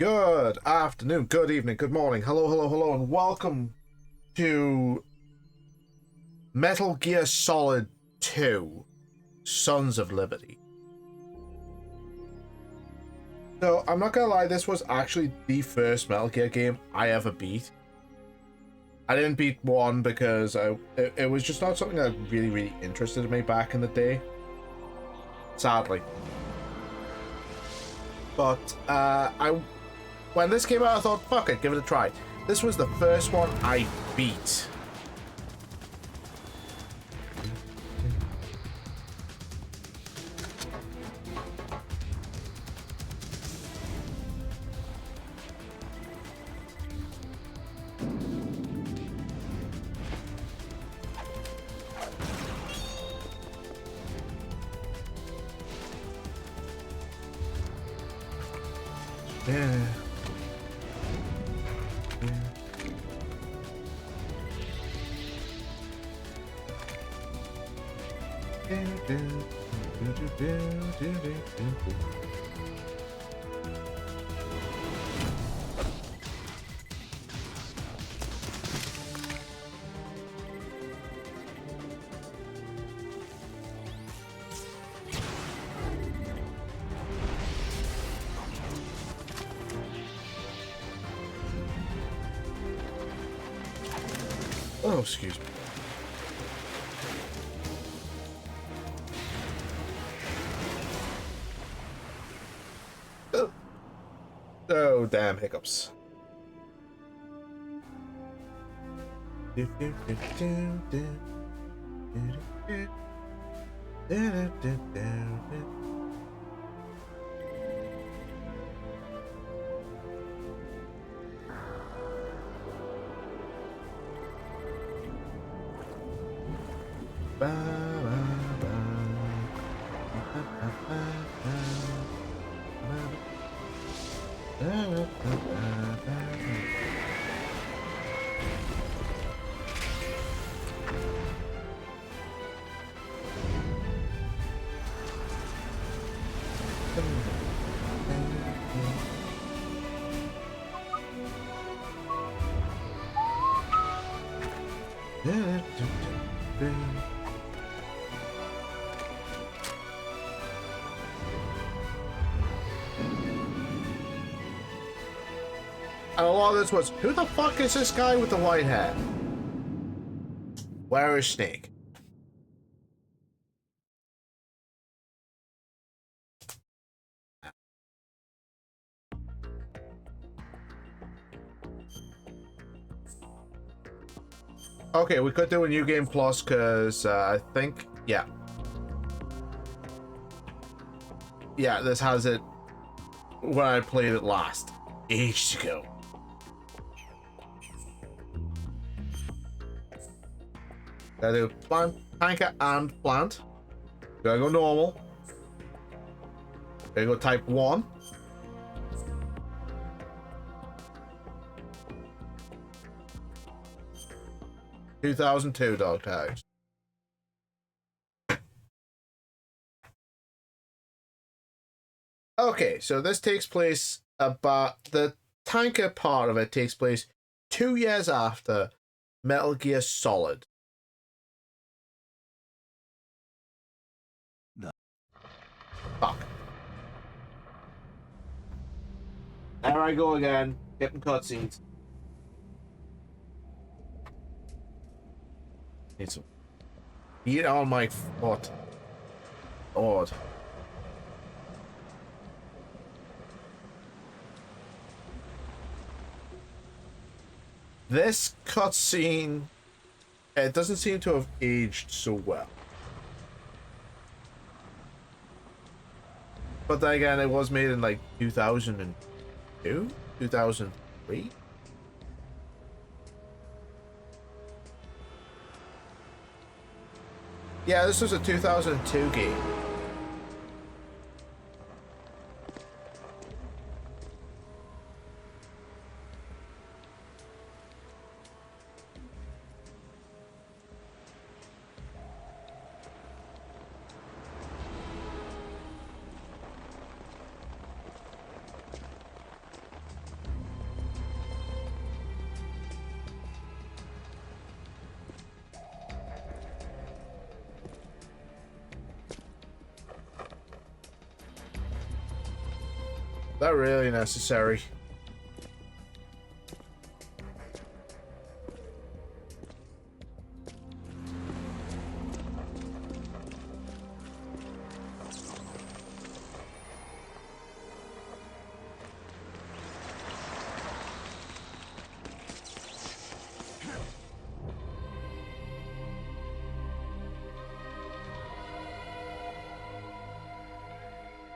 Good afternoon, good evening, good morning, hello, and welcome to Metal Gear Solid 2, Sons of Liberty. So, I'm not gonna lie, this was actually the first Metal Gear game I ever beat. I didn't beat 1 because it was just not something that really interested me back in the day. Sadly. But, when this came out, I thought, fuck it, give it a try. This was the first one I beat. Yeah. Oh, excuse me. Oh, damn hiccups. And a lot of this was, who the fuck is this guy with the white hat? Where is Snake? Okay, we could do a new game plus because I think, yeah, this has it when I played it last, ages ago. Gotta do plant, tanker, and plant. Gotta go normal. Gotta go type 1. (2002) dog tags. Okay, so this takes place about the tanker part of it takes place 2 years after Metal Gear Solid. No. Fuck. There I go again, getting cutscenes. Need some heat on my foot. Lord. This cutscene, it doesn't seem to have aged so well. But then again, it was made in like 2002? 2003? Yeah, this was a 2002 game. that really necessary?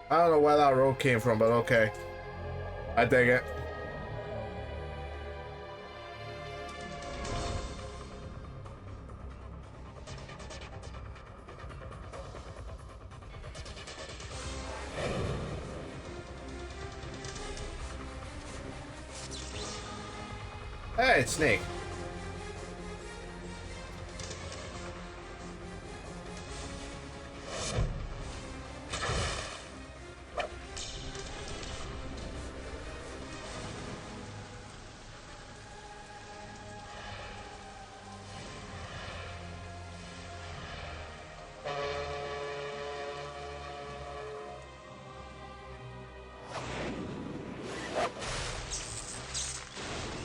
I don't know where that road came from, but okay. I dig it. Hey, it's Snake.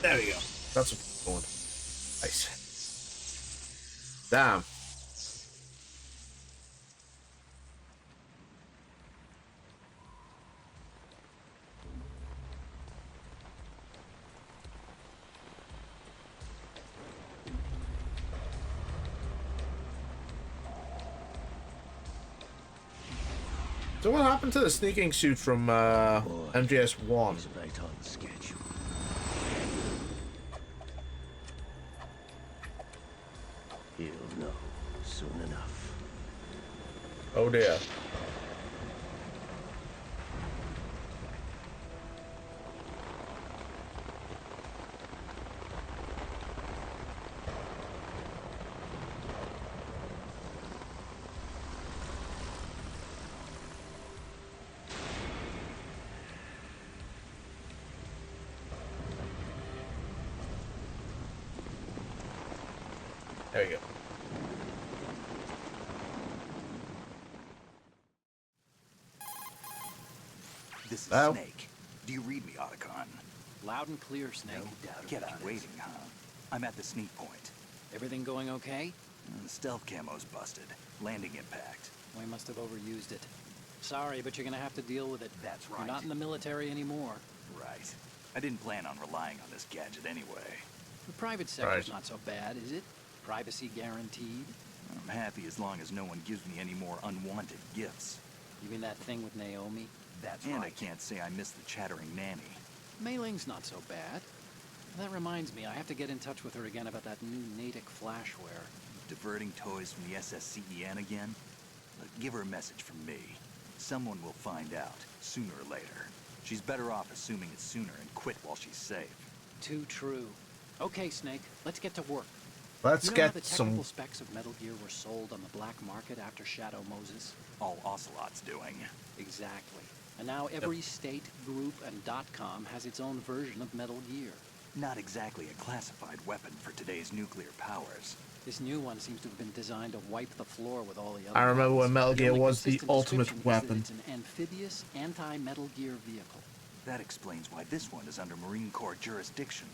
There we go. That's what's going. Nice. Damn. So what happened to the sneaking suit from MGS 1? Right on schedule. He'll know soon enough. Oh dear. There you go. This is Oh. Snake. Do you read me, Otacon? Loud and clear, Snake. No doubt. Kept you waiting, huh? I'm at the sneak point. Everything going okay? The stealth camo's busted. Landing impact. We must have overused it. Sorry, but you're gonna have to deal with it. That's right. You're not in the military anymore. Right. I didn't plan on relying on this gadget anyway. The private sector's Right. not so bad, is it? Privacy guaranteed. I'm happy as long as no one gives me any more unwanted gifts. You mean that thing with Naomi? That's right. And I can't say I miss the chattering nanny. Mei Ling's not so bad. That reminds me, I have to get in touch with her again about that new Natick flashware. Diverting toys from the SSCEN again? Look, give her a message from me. Someone will find out, sooner or later. She's better off assuming it sooner and quit while she's safe. Too true. Okay, Snake, let's get to work. Let's You know how get the technical some. specs of Metal Gear were sold on the black market after Shadow Moses? All Ocelot's doing. Exactly. And now every state, group, and .com has its own version of Metal Gear. Not exactly a classified weapon for today's nuclear powers. This new one seems to have been designed to wipe the floor with all the other I remember ones. when Metal Gear only was the consistent ultimate description is that weapon. It's an amphibious, anti-Metal Gear vehicle. That explains why this one is under Marine Corps jurisdiction.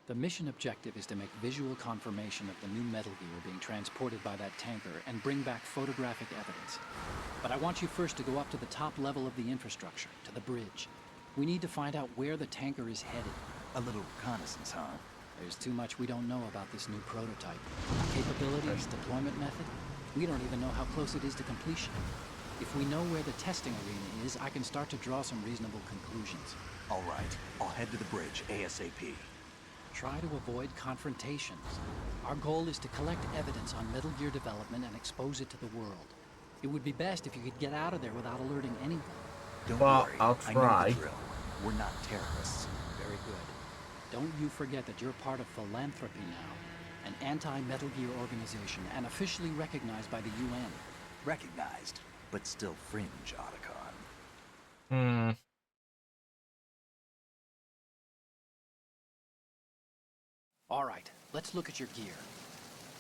The mission objective is to make visual confirmation of the new Metal Gear being transported by that tanker and bring back photographic evidence. But I want you first to go up to the top level of the infrastructure, to the bridge. We need to find out where the tanker is headed. A little reconnaissance, huh? There's too much we don't know about this new prototype. Capabilities, deployment method, we don't even know how close it is to completion. If we know where the testing arena is, I can start to draw some reasonable conclusions. All right, I'll head to the bridge ASAP. Try to avoid confrontations. Our goal is to collect evidence on Metal Gear development and expose it to the world. It would be best if you could get out of there without alerting anyone. Don't Well, worry, I'll I know try. the drill. We're not terrorists. Very good. Don't you forget that you're part of Philanthropy now, an anti-Metal Gear organization and officially recognized by the UN. Recognized, but still fringe, Otacon. Hmm. All right, let's look at your gear.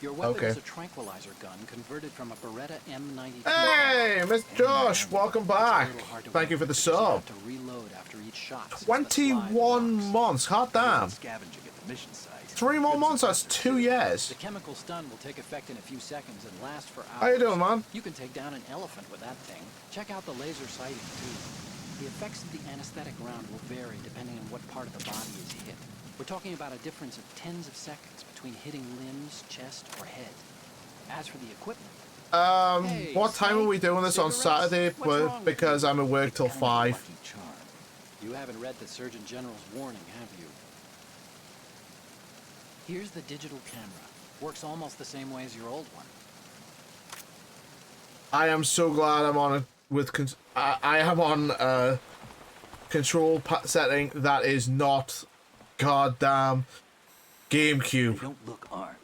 Your weapon Okay. is a tranquilizer gun converted from a Beretta M92. Hey, Mr. Josh, welcome back. Thank you for the sub. Have to reload after each shot. since the 21 slide locks. months, hot damn. Scavenging at the mission site. 3 more months, that's 2 years. The chemical stun will take effect in a few seconds and last for hours. How you doing, man? You can take down an elephant with that thing. Check out the laser sighting, too. The effects of the anesthetic round will vary depending on what part of the body is hit. We're talking about a difference of tens of seconds between hitting limbs, chest, or head. As for the equipment... Hey, What time are we doing this on cigarettes? Saturday? What's wrong with Because you? I'm at work till 5. Lucky charm. You haven't read the Surgeon General's warning, have you? Here's the digital camera. Works almost the same way as your old one. I am so glad I'm on it with I am on control setting that is not goddamn They GameCube. don't look armed.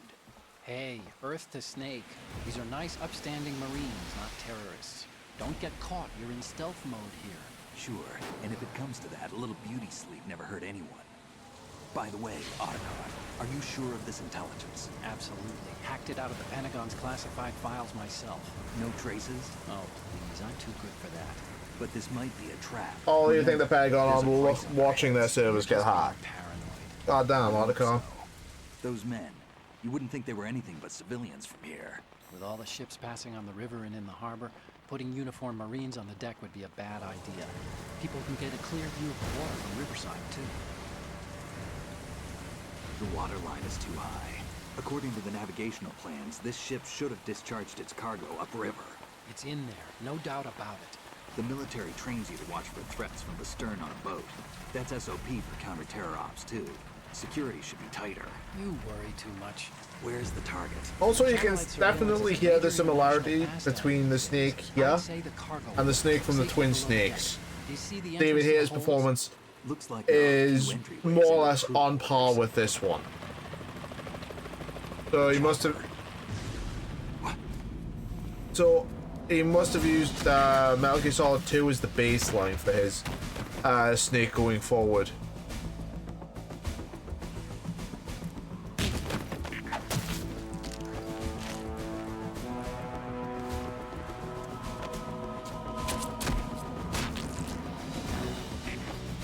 Hey, Earth to Snake. These are nice, upstanding Marines, not terrorists. Don't get caught. You're in stealth mode here. Sure, and if it comes to that, a little beauty sleep never hurt anyone. By the way, Otacon, are you sure of this intelligence? Absolutely. Hacked it out of the Pentagon's classified files myself. No traces? Oh, please. I'm too good for that. But this might be a trap. Oh, you think the Pentagon There's a are price on that. watching their servers get hacked? Paranoid. Goddamn, Otacon. Those men, you wouldn't think they were anything but civilians from here. With all the ships passing on the river and in the harbor, putting uniformed Marines on the deck would be a bad idea. People can get a clear view of the water from Riverside, too. The water line is too high. According to the navigational plans, this ship should have discharged its cargo upriver. It's in there, no doubt about it. The military trains you to watch for threats from the stern on a boat. That's SOP for counter-terror ops, too. Security should be tighter. You worry too much. Where's the target? Also, you can Satellite surveillance definitely is a hear the major similarity international pastime between the these snake days. here I'd say the cargo and the snake from the safety twin below deck. snakes. Do you see the David entrance to Hayter's the holds? performance Looks like there are a is few entryways more or and less crew on par quarters. with this one. So he must have. So he must have used Metal Gear Solid 2 as the baseline for his snake going forward.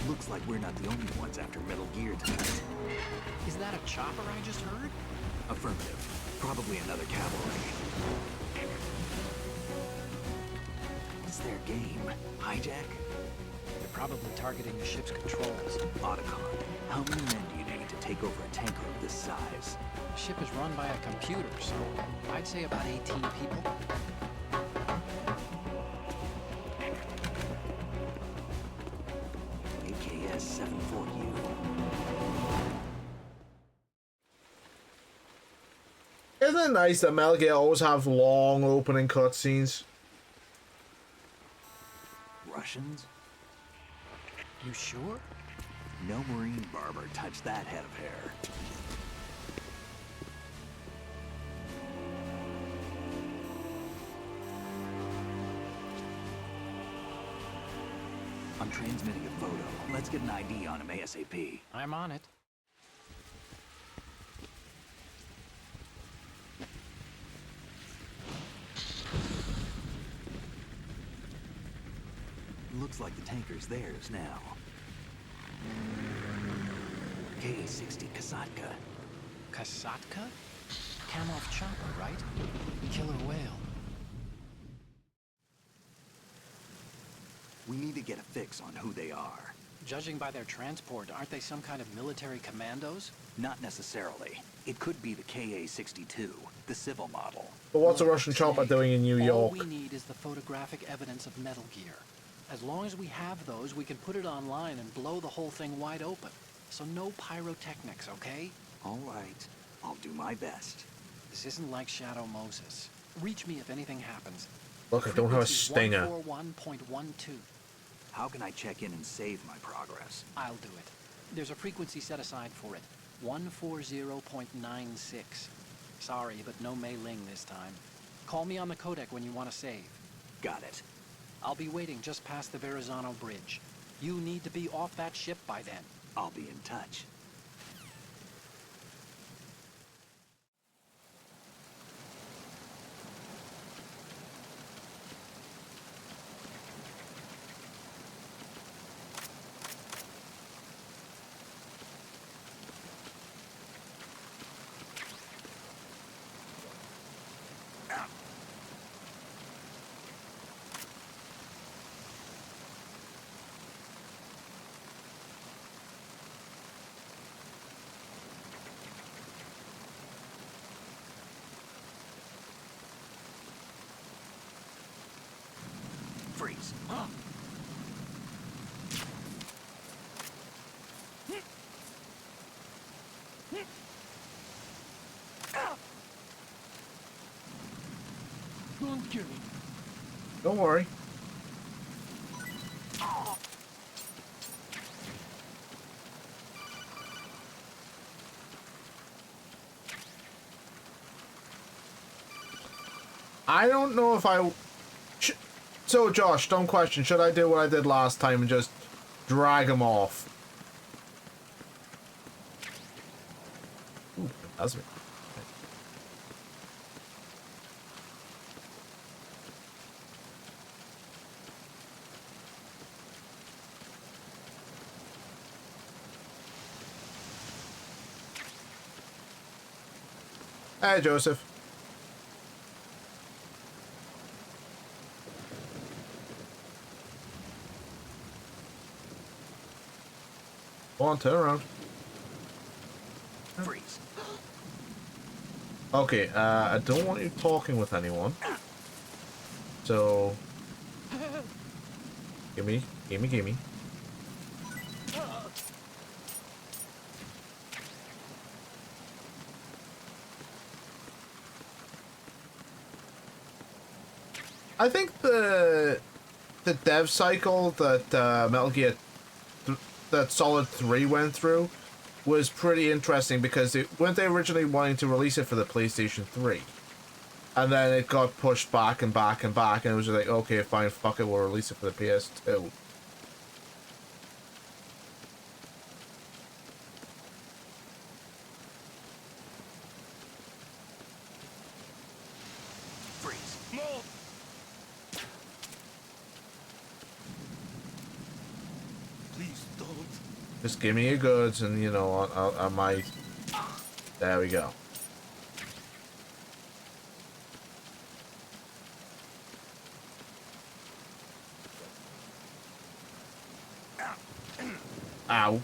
Looks like we're not the only ones after Metal Gear tonight. Is that a chopper I just heard? Affirmative. Probably another cavalry. What's their game? Hijack? They're probably targeting the ship's controls. Otacon, how many men do you need to take over a tanker of this size? The ship is run by a computer, so I'd say about 18 people. AKS 74U. Isn't it nice that Metal Gear always have long opening cutscenes? Russians? You sure? No Marine barber touched that head of hair. I'm transmitting a photo. Let's get an ID on him ASAP. I'm on it. Looks like the tanker's theirs now. KA-60 Kasatka. Kasatka? Kamov chopper, right? Killer whale. We need to get a fix on who they are. Judging by their transport, aren't they some kind of military commandos? Not necessarily. It could be the KA-62, the civil model. But what's a Look, Russian chopper Snake, doing in New all York? we need is the photographic evidence of Metal Gear. As long as we have those, we can put it online and blow the whole thing wide open. So no pyrotechnics, okay? All right. I'll do my best. This isn't like Shadow Moses. Reach me if anything happens. Look, I don't have a Frequency's stinger. 141.12. How can I check in and save my progress? I'll do it. There's a frequency set aside for it. 140.96. Sorry, but no Mei Ling this time. Call me on the codec when you want to save. Got it. I'll be waiting just past the Verrazano Bridge. You need to be off that ship by then. I'll be in touch. Freeze. Don't kill me. Don't worry. I don't know if I... So, Josh, dumb question. Should I do what I did last time and just drag him off? Ooh, that's me. Hey, Joseph. Go on, turn around. Freeze. Okay, I don't want you talking with anyone. So... Gimme. I think the dev cycle that Metal Gear that Solid 3 went through was pretty interesting because weren't they originally wanting to release it for the PlayStation 3, and then it got pushed back and back and back, and it was just like, okay, fine, fuck it, we'll release it for the PS2. Just give me your goods, and you know, I might. There we go. Ow.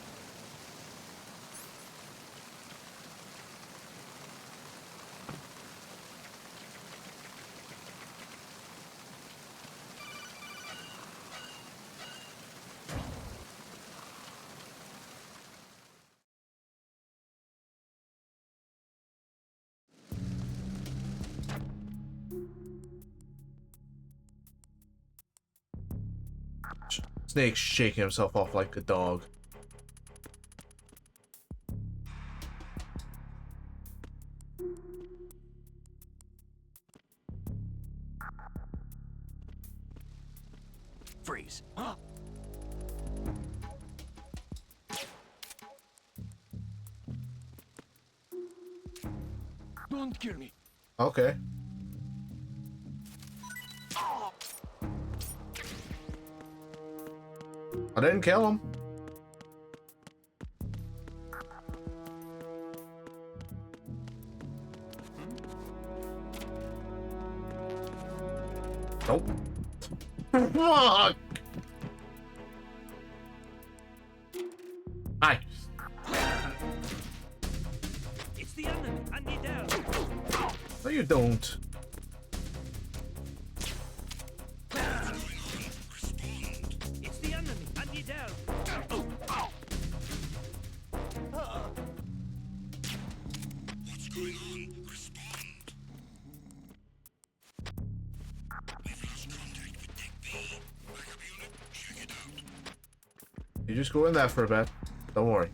Snake's shaking himself off like a dog. Freeze. Don't kill me. Okay. I didn't kill him. Nope. Fuck! Hi. It's the enemy. I need help. No, you don't. It's the enemy. I need help. What's going on? Respond. We've lost contact with Deck B. Backup unit, check it out. You just go in there for a bit. Don't worry.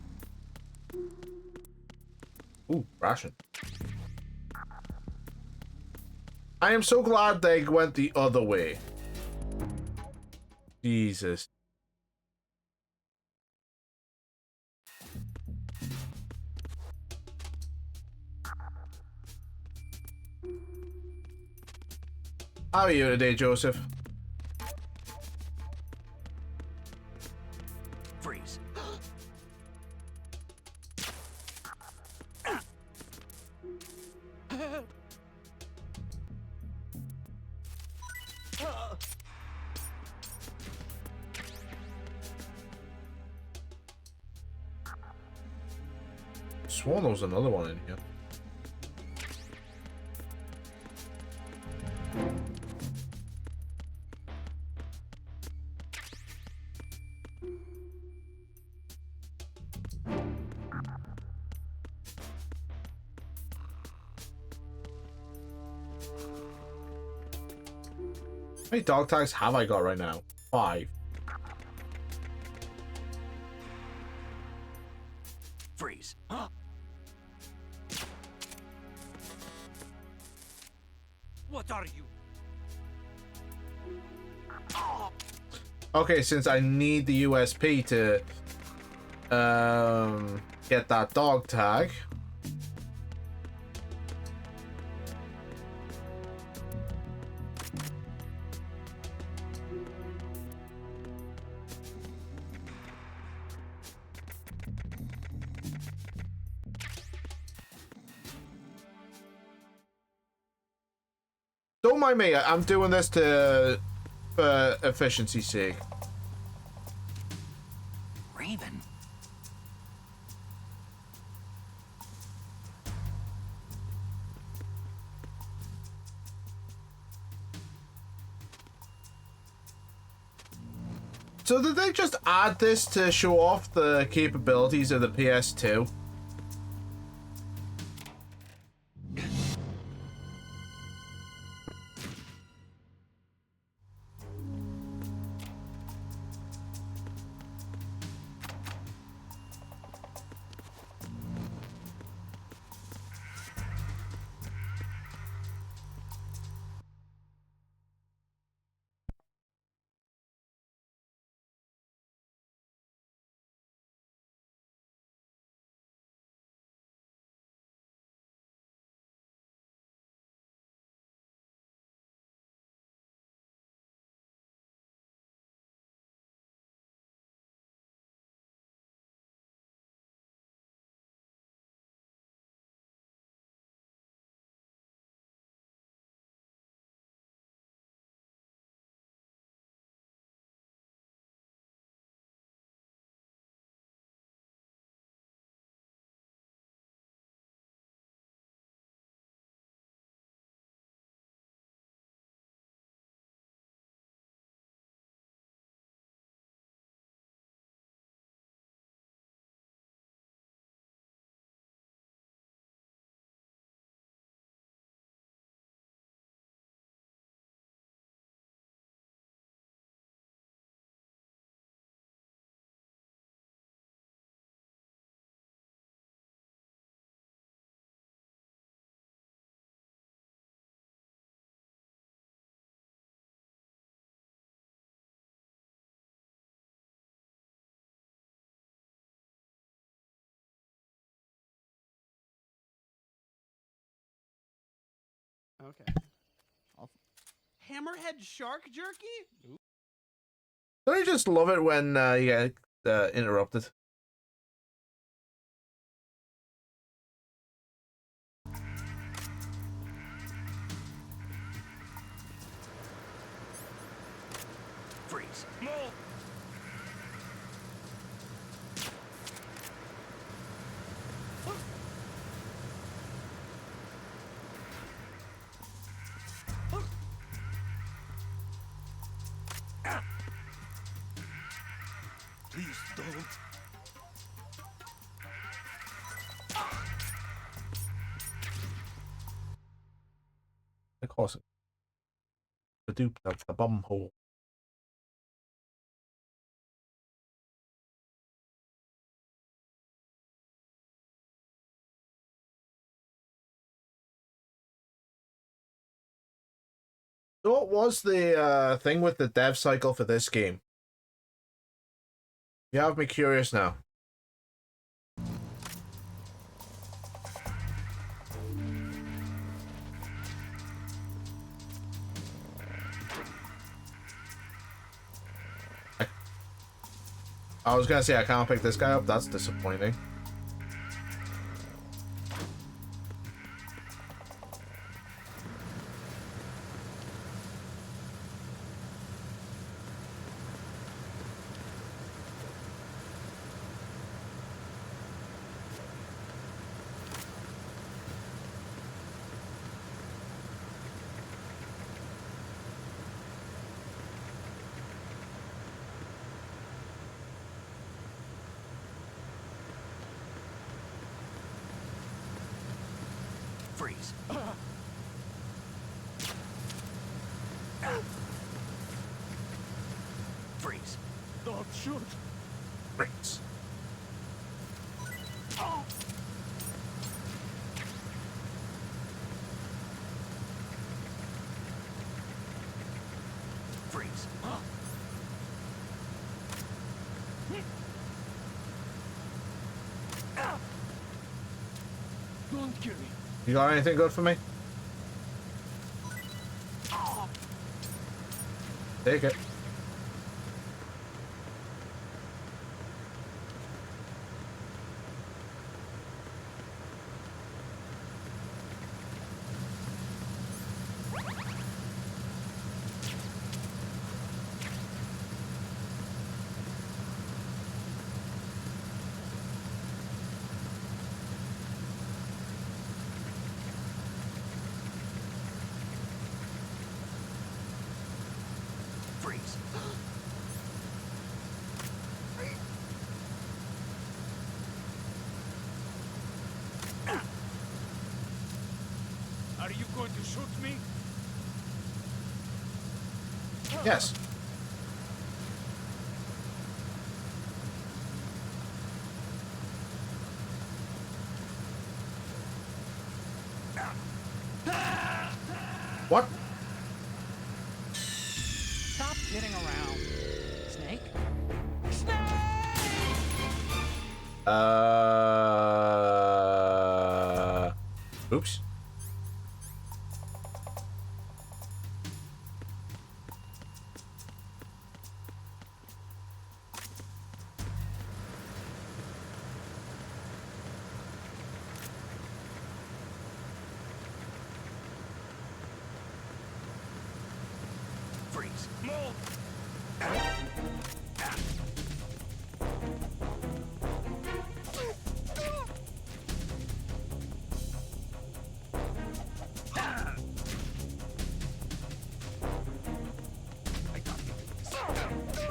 Ooh, ration. I am so glad they went the other way. Jesus. How are you today, Joseph? Freeze. Sworn there was another one in here. many dog tags have I got right now? 5. Freeze. What are you? Okay, since I need the USP to get that dog tag. Don't mind me, I'm doing this for efficiency's sake. Raven. So did they just add this to show off the capabilities of the PS2? Okay. Hammerhead shark jerky? Don't you just love it when you get interrupted? Freeze. More. Please don't. Of course. The bum hole. So what was the thing with the dev cycle for this game? You have me curious now. I was gonna say I can't pick this guy up. That's disappointing. Freeze. Don't shoot. Freaks. Freeze. Don't kill me. You got anything good for me? Take it. Freeze. Are you going to shoot me? Yes. What? Stop kidding around. Snake? Oops. Freeze. What's going on? Respond.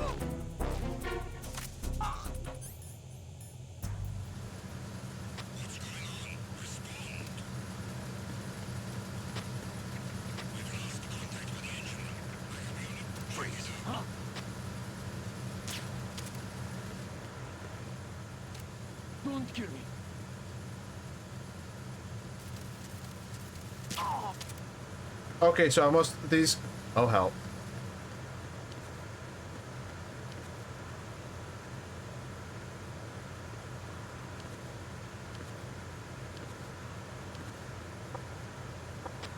We've lost contact with the engine room. Backup unit, check it out. Don't kill me. Okay, so I must these. Oh hell.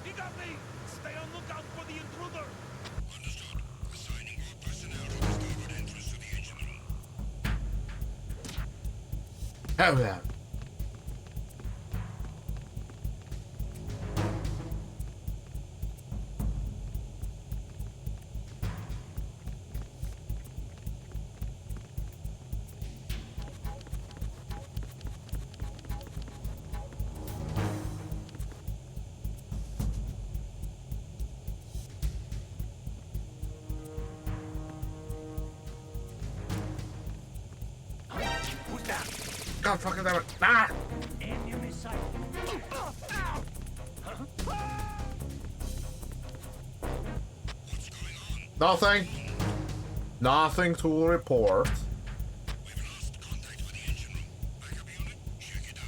He got me! Stay on lookout for the intruder! Understood. Assigning more personnel to the starboard entrance to the engine room. Hell yeah. Who's that? God fucking damn it. Ah! Enemy sight. What's going on? Nothing. Nothing to report. We've lost contact with the engine room. Backup unit, check it out.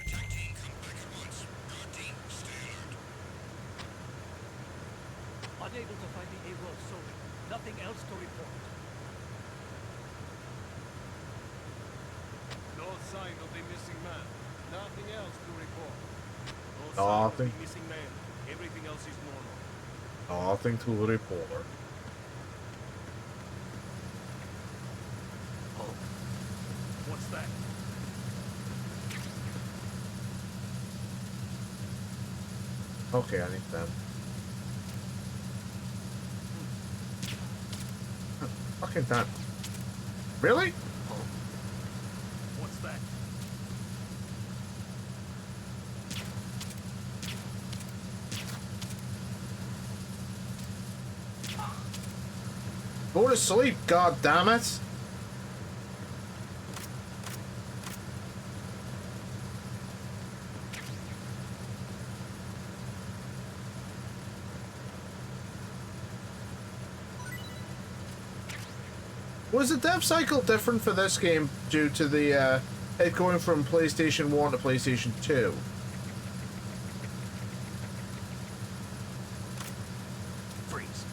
Attack team, come back at once. Guard team, stay alert. Unable to find the AWOL soldier. Nothing else to report. No sign of the missing man. Nothing else to report. No sign of the Nothing. missing man. Everything else is normal. Nothing to report. Oh. What's that? Okay, I need them. Fucking that. Really? What's that? Go to sleep, god damn it. Was the dev cycle different for this game due to the it going from PlayStation 1 to PlayStation 2? Freeze.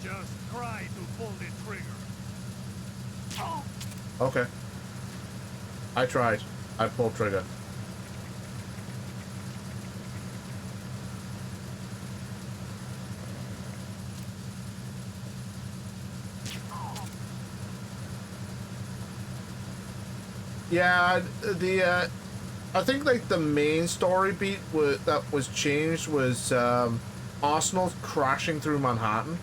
Just try to pull the trigger. Okay. I tried. I pulled trigger. Yeah, I think like the main story beat that was changed was Arsenal crashing through Manhattan.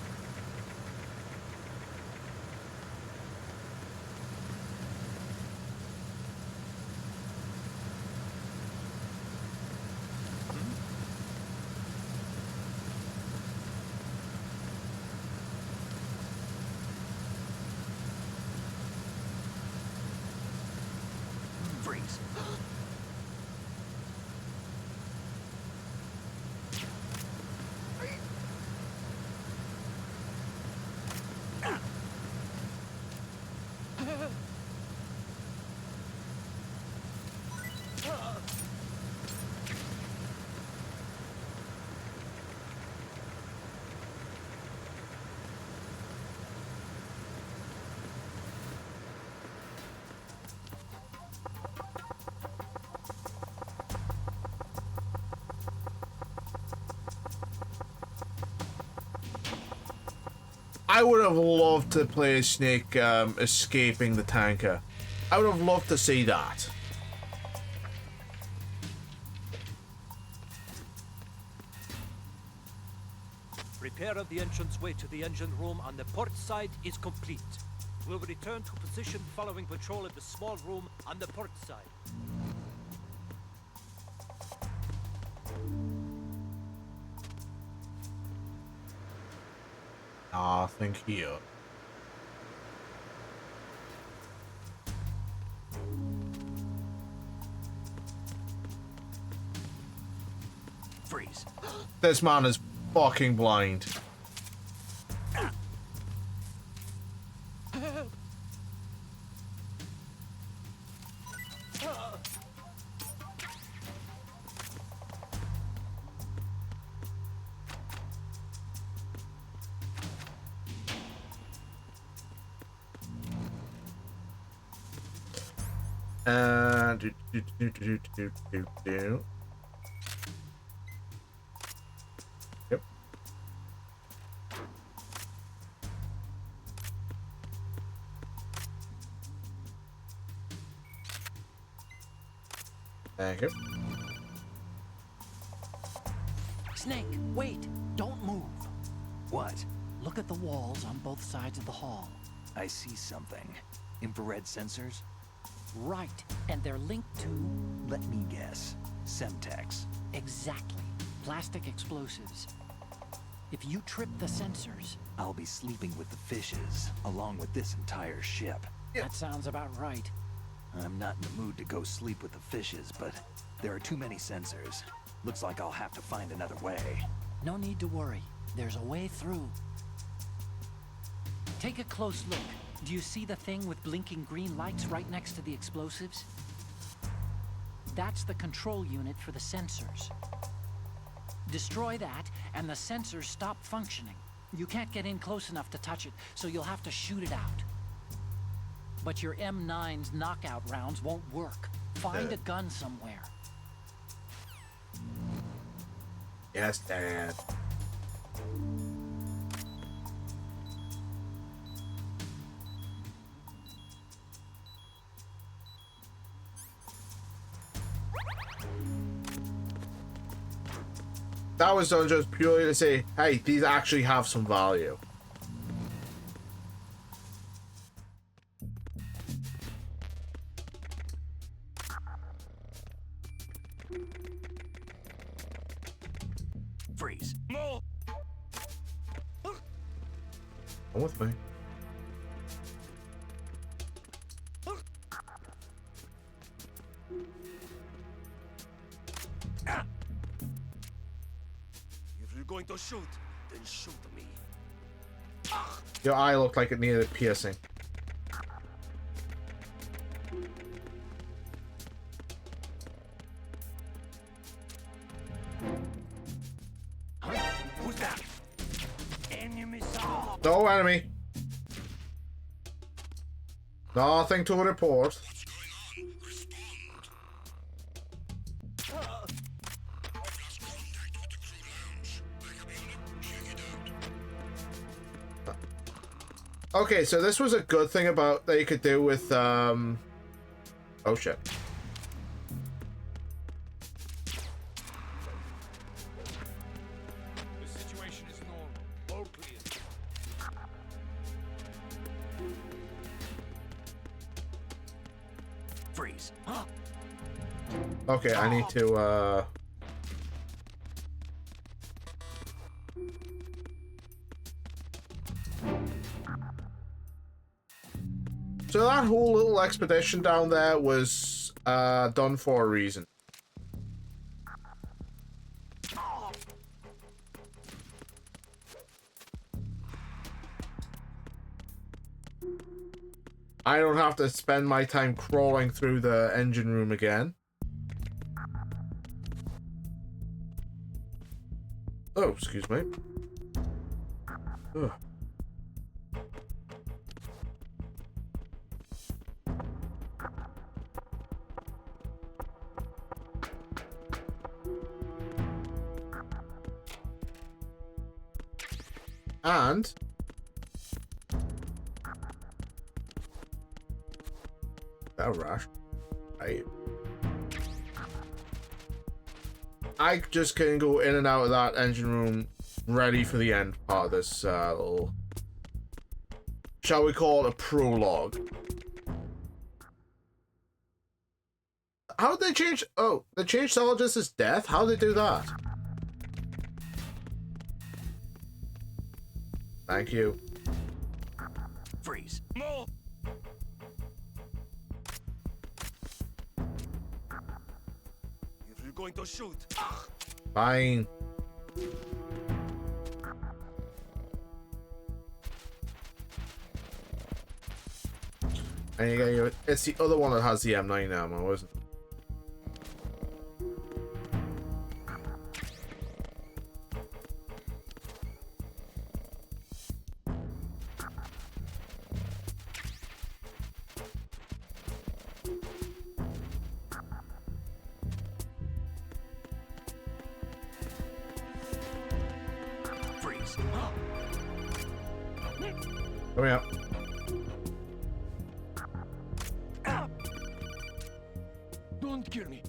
Freeze. I would have loved to play Snake escaping the tanker. I would have loved to see that. Repair of the entranceway to the engine room on the port side is complete. We'll return to position following patrol of the small room on the port side. Nothing here. Freeze. This man is fucking blind. Do. Yep. Thank you. Snake, wait! Don't move. What? Look at the walls on both sides of the hall. I see something. Infrared sensors? Right, and they're linked to... Let me guess. Semtex. Exactly. Plastic explosives. If you trip the sensors... I'll be sleeping with the fishes, along with this entire ship. That sounds about right. I'm not in the mood to go sleep with the fishes, but there are too many sensors. Looks like I'll have to find another way. No need to worry. There's a way through. Take a close look. Do you see the thing with blinking green lights right next to the explosives? That's the control unit for the sensors. Destroy that, and the sensors stop functioning. You can't get in close enough to touch it, so you'll have to shoot it out. But your M9's knockout rounds won't work. Find a gun somewhere. Yes, Dad. That was done just purely to say, hey, these actually have some value. Freeze. No! Come with me. you're going to shoot, then shoot me. Your eye looked like it needed piercing. Who's that? Enemy saw. No enemy. Nothing to report. What's going on? Respond. We've lost contact with the crew lounge. Backup unit, check it out. Okay, so this was a good thing about that you could do with oh shit. The situation is normal. All clear. Freeze. Okay, I need to so that whole little expedition down there was done for a reason. I don't have to spend my time crawling through the engine room again. Oh, excuse me. Ugh. And that rush. I just can go in and out of that engine room ready for the end part of this little, shall we call it a prologue. How did they change? Oh, they changed Solidus's death? How did they do that? Thank you. Freeze. No. If you're going to shoot. Fine. And you got your, it's the other one that has the M9 ammo, isn't it? Freeze. Come here. Don't kill me.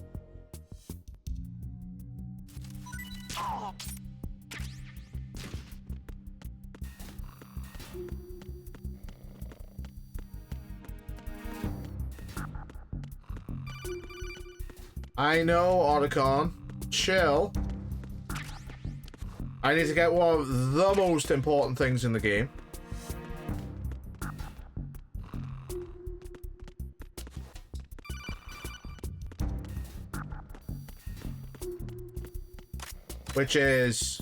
I know, Otacon. Chill. I need to get one of the most important things in the game. Which is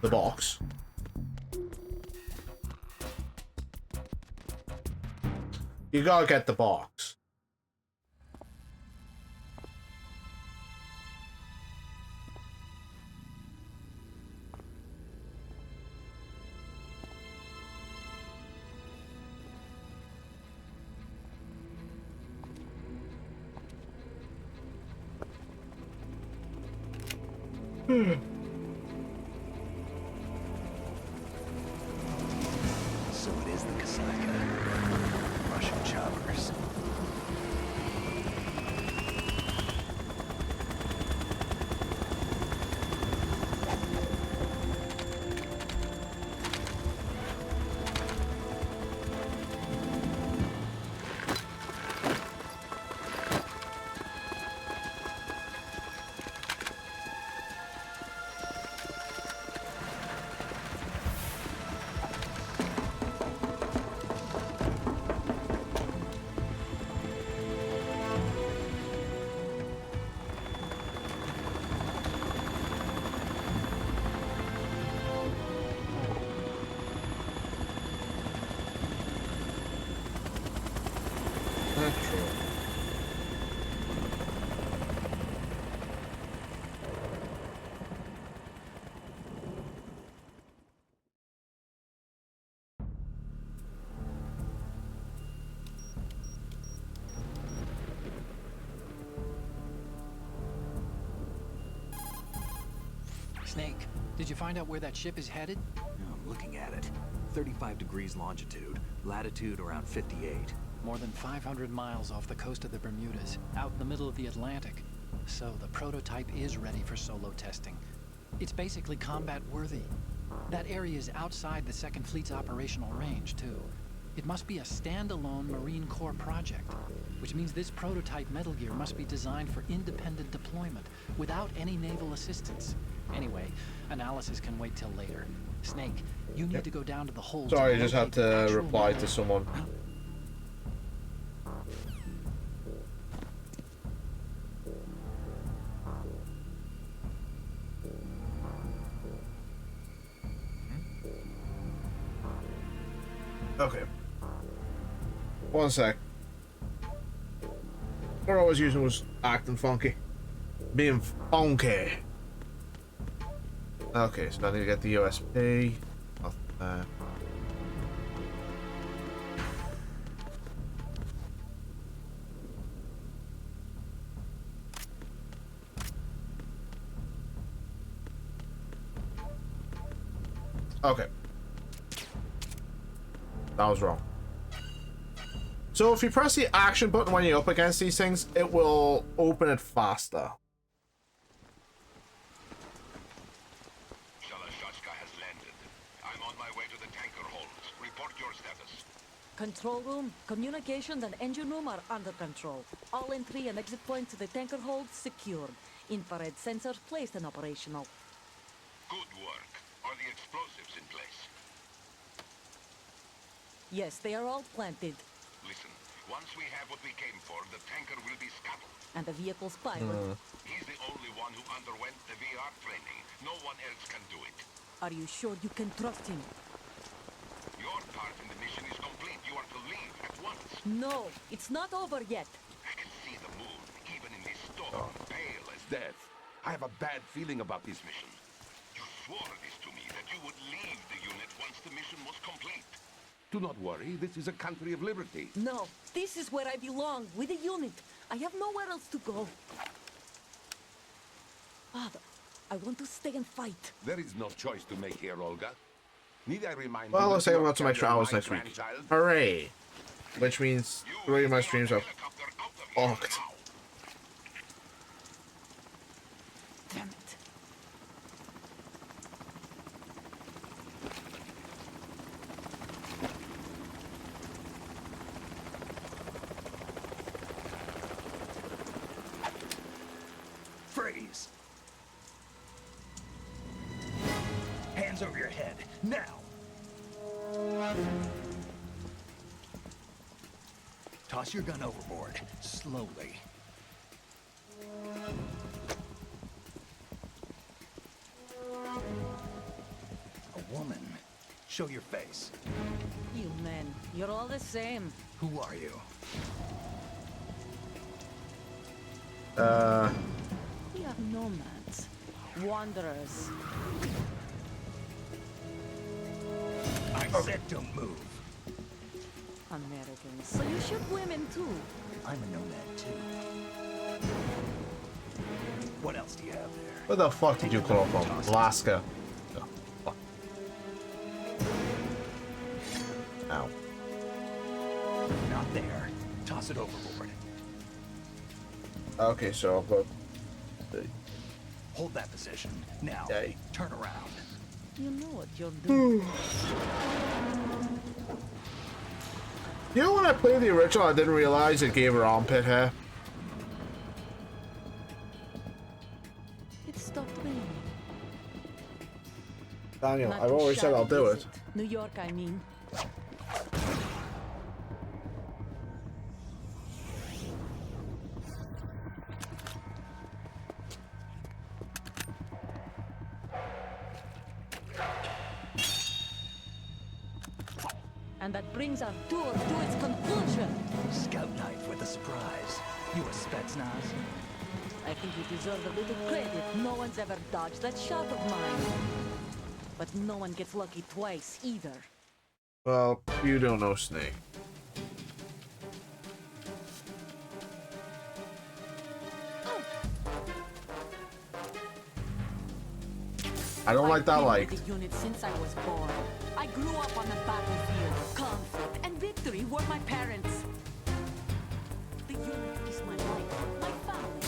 the box. You gotta get the box. So it is the Saga. Russian choppers. Snake, did you find out where that ship is headed? I'm looking at it. 35 degrees longitude, latitude around 58. More than 500 miles off the coast of the Bermudas, out in the middle of the Atlantic. So the prototype is ready for solo testing. It's basically combat worthy. That area is outside the Second Fleet's operational range, too. It must be a standalone Marine Corps project, which means this prototype Metal Gear must be designed for independent deployment, without any naval assistance. Anyway, analysis can wait till later. Snake, you need to go down to the hold. Sorry, I just had to reply to someone. Okay. One sec. What I was using was acting funky. Being funky. Okay, so I need to get the USB. Okay. That was wrong. So if you press the action button when you're up against these things, it will open it faster. has landed. I'm on my way to the tanker holds. Report your status. Control room, communications and engine room are under control. All entry and exit points to the tanker holds secured. Infrared sensors placed and operational. Good work. Are the explosives in place? Yes, they are all planted. Listen, once we have what we came for, the tanker will be scuttled. And the vehicle's pilot. He's the only one who underwent the VR training. No one else can do it. Are you sure you can trust him? Your part in the mission is complete. You are to leave at once. No, it's not over yet. I can see the moon, even in this storm, pale as death. I have a bad feeling about this mission. You swore this to me, that you would leave the unit once the mission was complete. Do not worry, this is a country of liberty. No, this is where I belong, with the unit. I have nowhere else to go. Father, I want to stay and fight. There is no choice to make here, Olga. Need I remind Well, you let's that say you I've are got some extra hours my next week. grandchild? Hooray! Which means 3 of my streams are fucked. Damn it. Freeze! Hands over your head, now! Toss your gun overboard, slowly. A woman. Show your face. You men, you're all the same. Who are you? We are nomads. Wanderers. I said don't move. Americans. So you shoot women too. I'm a nomad too. What else do you have there? Where the fuck did you come from? Alaska. Oh, fuck. Ow. Not there. Toss it overboard. Okay, so I'll go. Hold that position. Now, Yay. turn around. You know what you're doing. You know when I played the original, I didn't realize it gave her armpit hair. It stopped raining. Daniel, Not I've too always said I'll shabby, do is it. New York, I mean. And that brings our tour to its conclusion. Scout knife with a surprise. You a Spetsnaz? I think you deserve a little credit. No one's ever dodged that shot of mine. But no one gets lucky twice either. Well, you don't know Snake. I don't like that I've been light. with the unit since I was born. I grew up on the battlefield. Conflict and victory were my parents. The unit is my life, my family.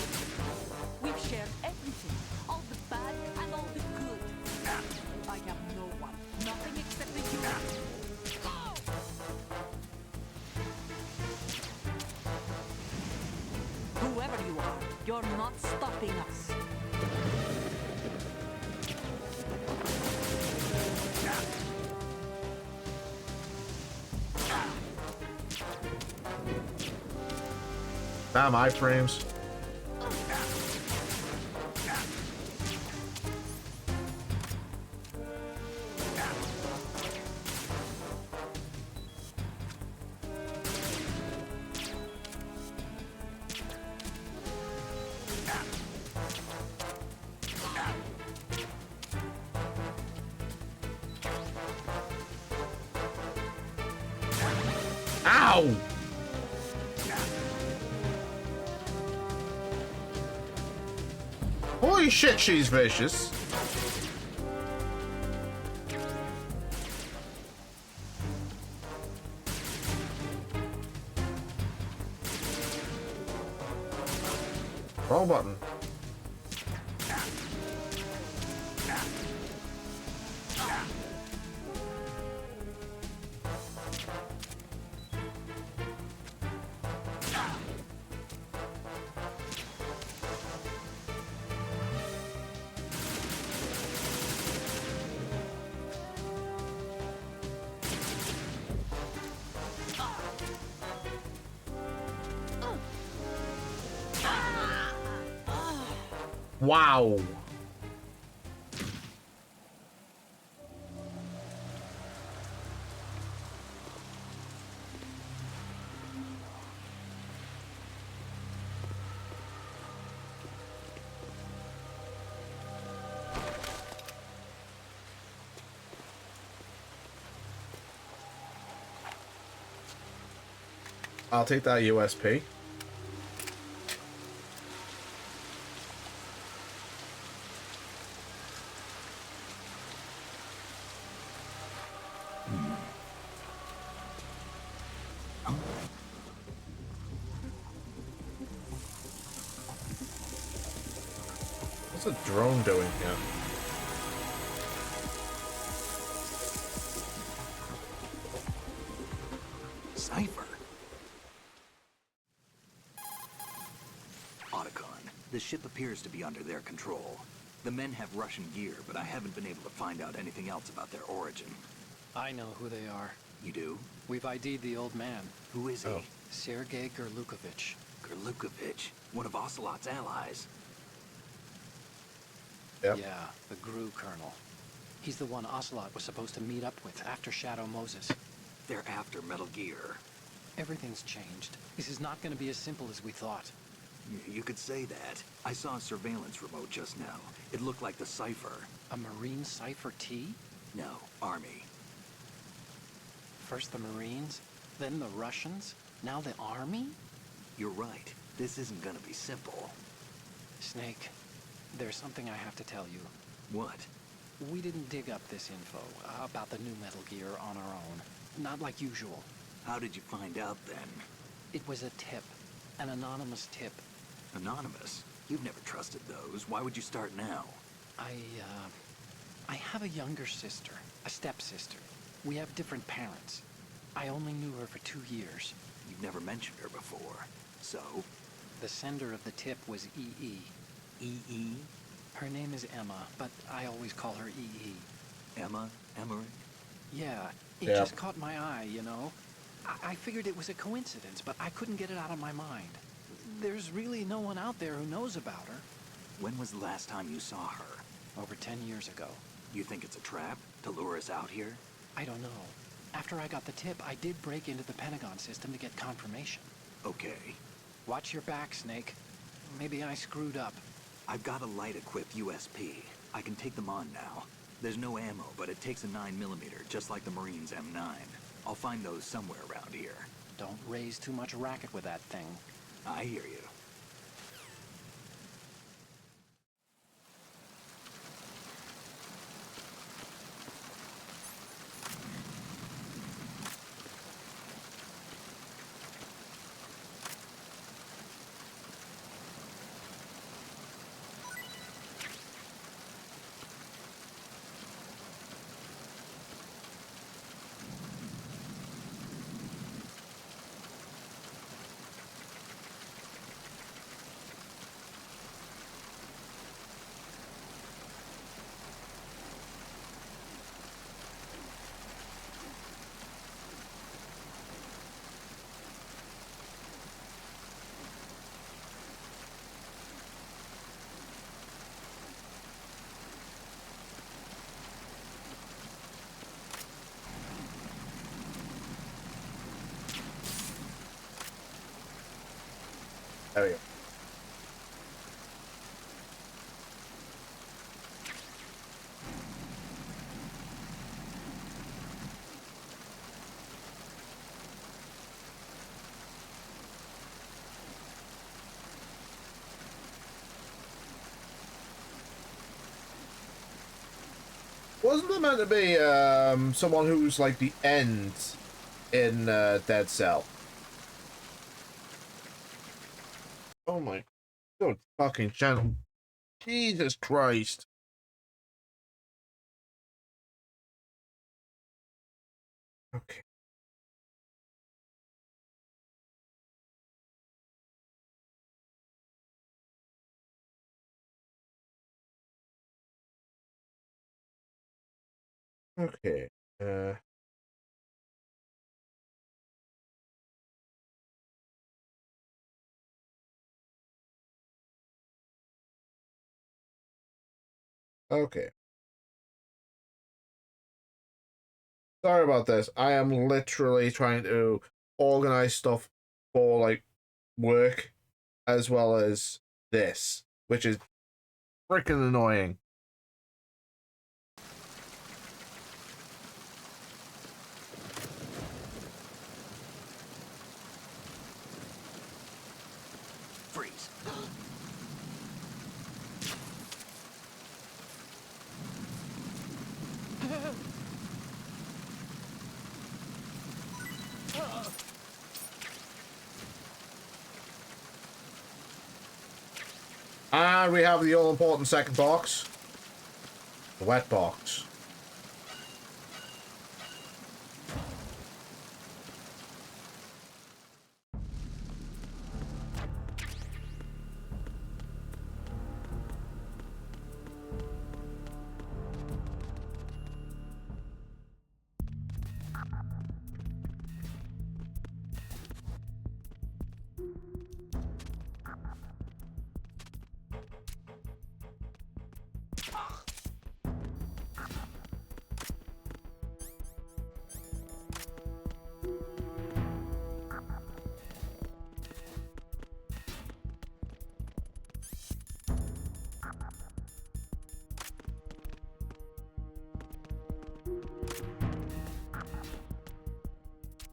We've shared everything, all the bad and all the good. I have no one, nothing except the unit. Whoever you are, you're not stopping us. Damn iframes. Ow! Holy shit, she's vicious. Wrong button. Wow. I'll take that USP. What's a drone doing here? Cypher. Otacon, the ship appears to be under their control. The men have Russian gear, but I haven't been able to find out anything else about their origin. I know who they are. You do? We've ID'd the old man. Who is he? Oh. Sergei Gerlukovich. Gerlukovich, one of Ocelot's allies. Yep. Yeah, the GRU colonel. He's the one Ocelot was supposed to meet up with after Shadow Moses. They're after Metal Gear. Everything's changed. This is not going to be as simple as we thought. You could say that. I saw a surveillance remote just now. It looked like the Cypher. A Marine Cypher T? No, Army. First the Marines, then the Russians, now the Army? You're right. This isn't gonna be simple. Snake, there's something I have to tell you. What? We didn't dig up this info about the new Metal Gear on our own. Not like usual. How did you find out then? It was a tip. An anonymous tip. Anonymous? You've never trusted those. Why would you start now? I have a younger sister, a stepsister. We have different parents. I only knew her for 2 years. You've never mentioned her before. So? The sender of the tip was EE. EE? Her name is Emma, but I always call her EE. Emma? Emmerich? Yeah, it Yeah. just caught my eye, you know? I figured it was a coincidence, but I couldn't get it out of my mind. There's really no one out there who knows about her. When was the last time you saw her? Over 10 years ago. You think it's a trap? To lure us out here? I don't know. After I got the tip, I did break into the Pentagon system to get confirmation. Okay. Watch your back, Snake. Maybe I screwed up. I've got a light-equipped USP. I can take them on now. There's no ammo, but it takes a 9mm, just like the Marines' M9. I'll find those somewhere around here. Don't raise too much racket with that thing. I hear you. There we go. Wasn't there meant to be someone who's like the end in Dead Cell? Oh my god, fucking channel. Jesus Christ. Okay. Okay. Okay. Sorry about this. I am literally trying to organize stuff for like work as well as this, which is freaking annoying. Freeze. And we have the all-important second box. The wet box.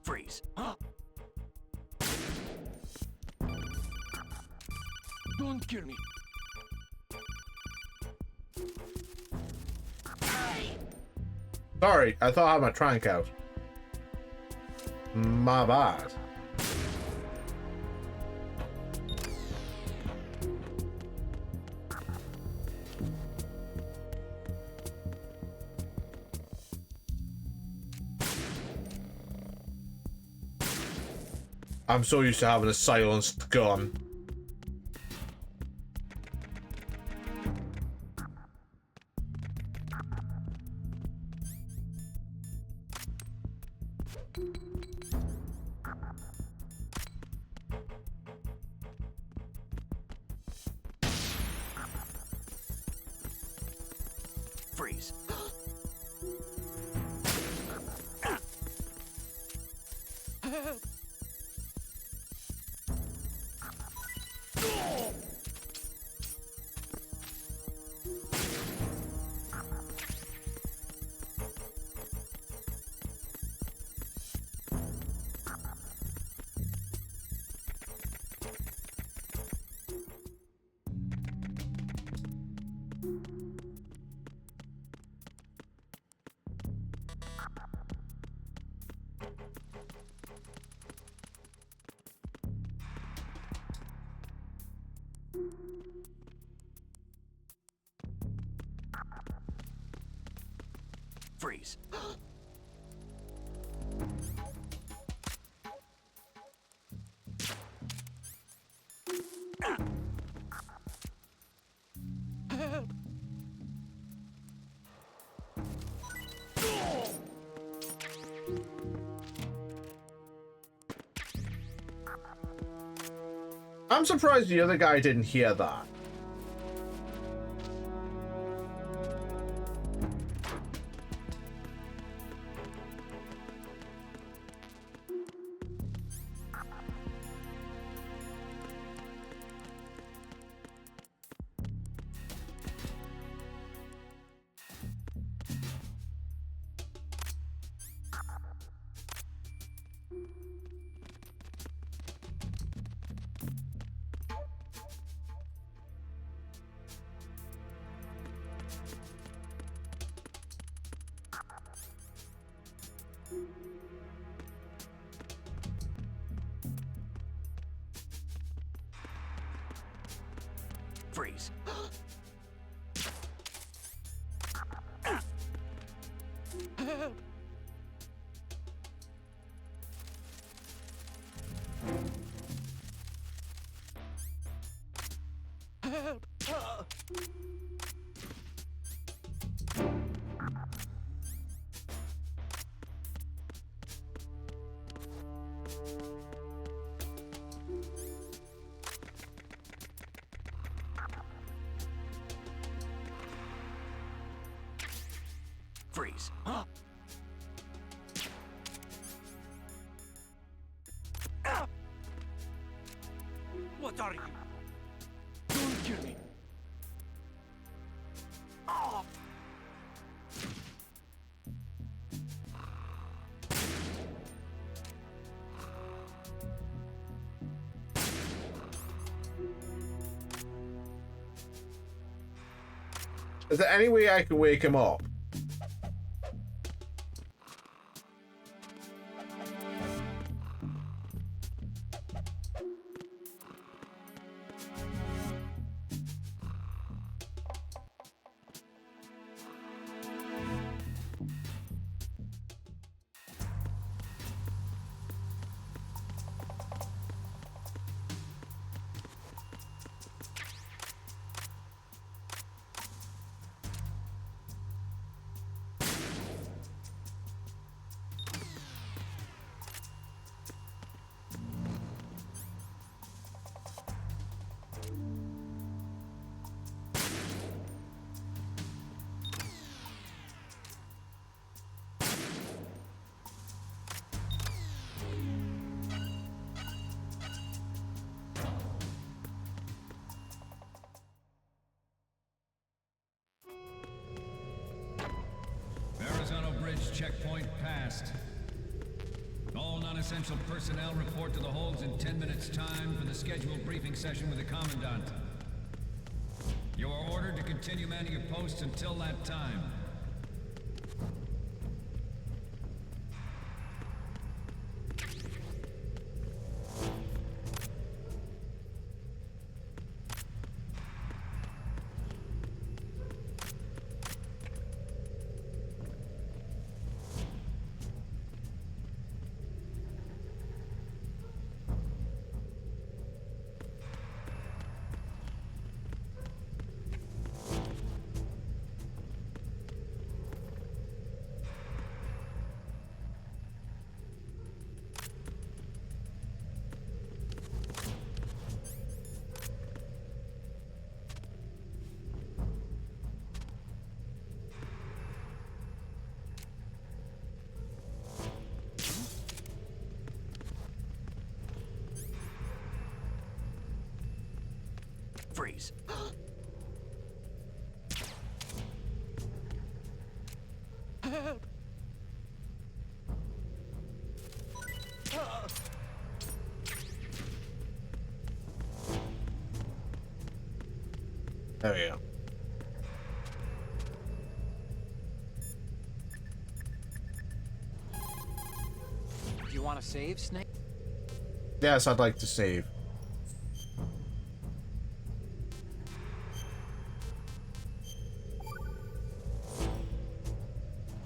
Freeze. Don't kill me. Sorry, I thought I had my trank out. My bad. I'm so used to having a silenced gun. Freeze. Freeze. I'm surprised the other guy didn't hear that. Freeze. Freeze. What are you? Don't kill me. Is there any way I can wake him up? Checkpoint passed. All non-essential personnel report to the holds in 10 minutes' time for the scheduled briefing session with the Commandant. You are ordered to continue manning your posts until that time. Freeze. There we go. Do you want to save, Snake? Yes, I'd like to save.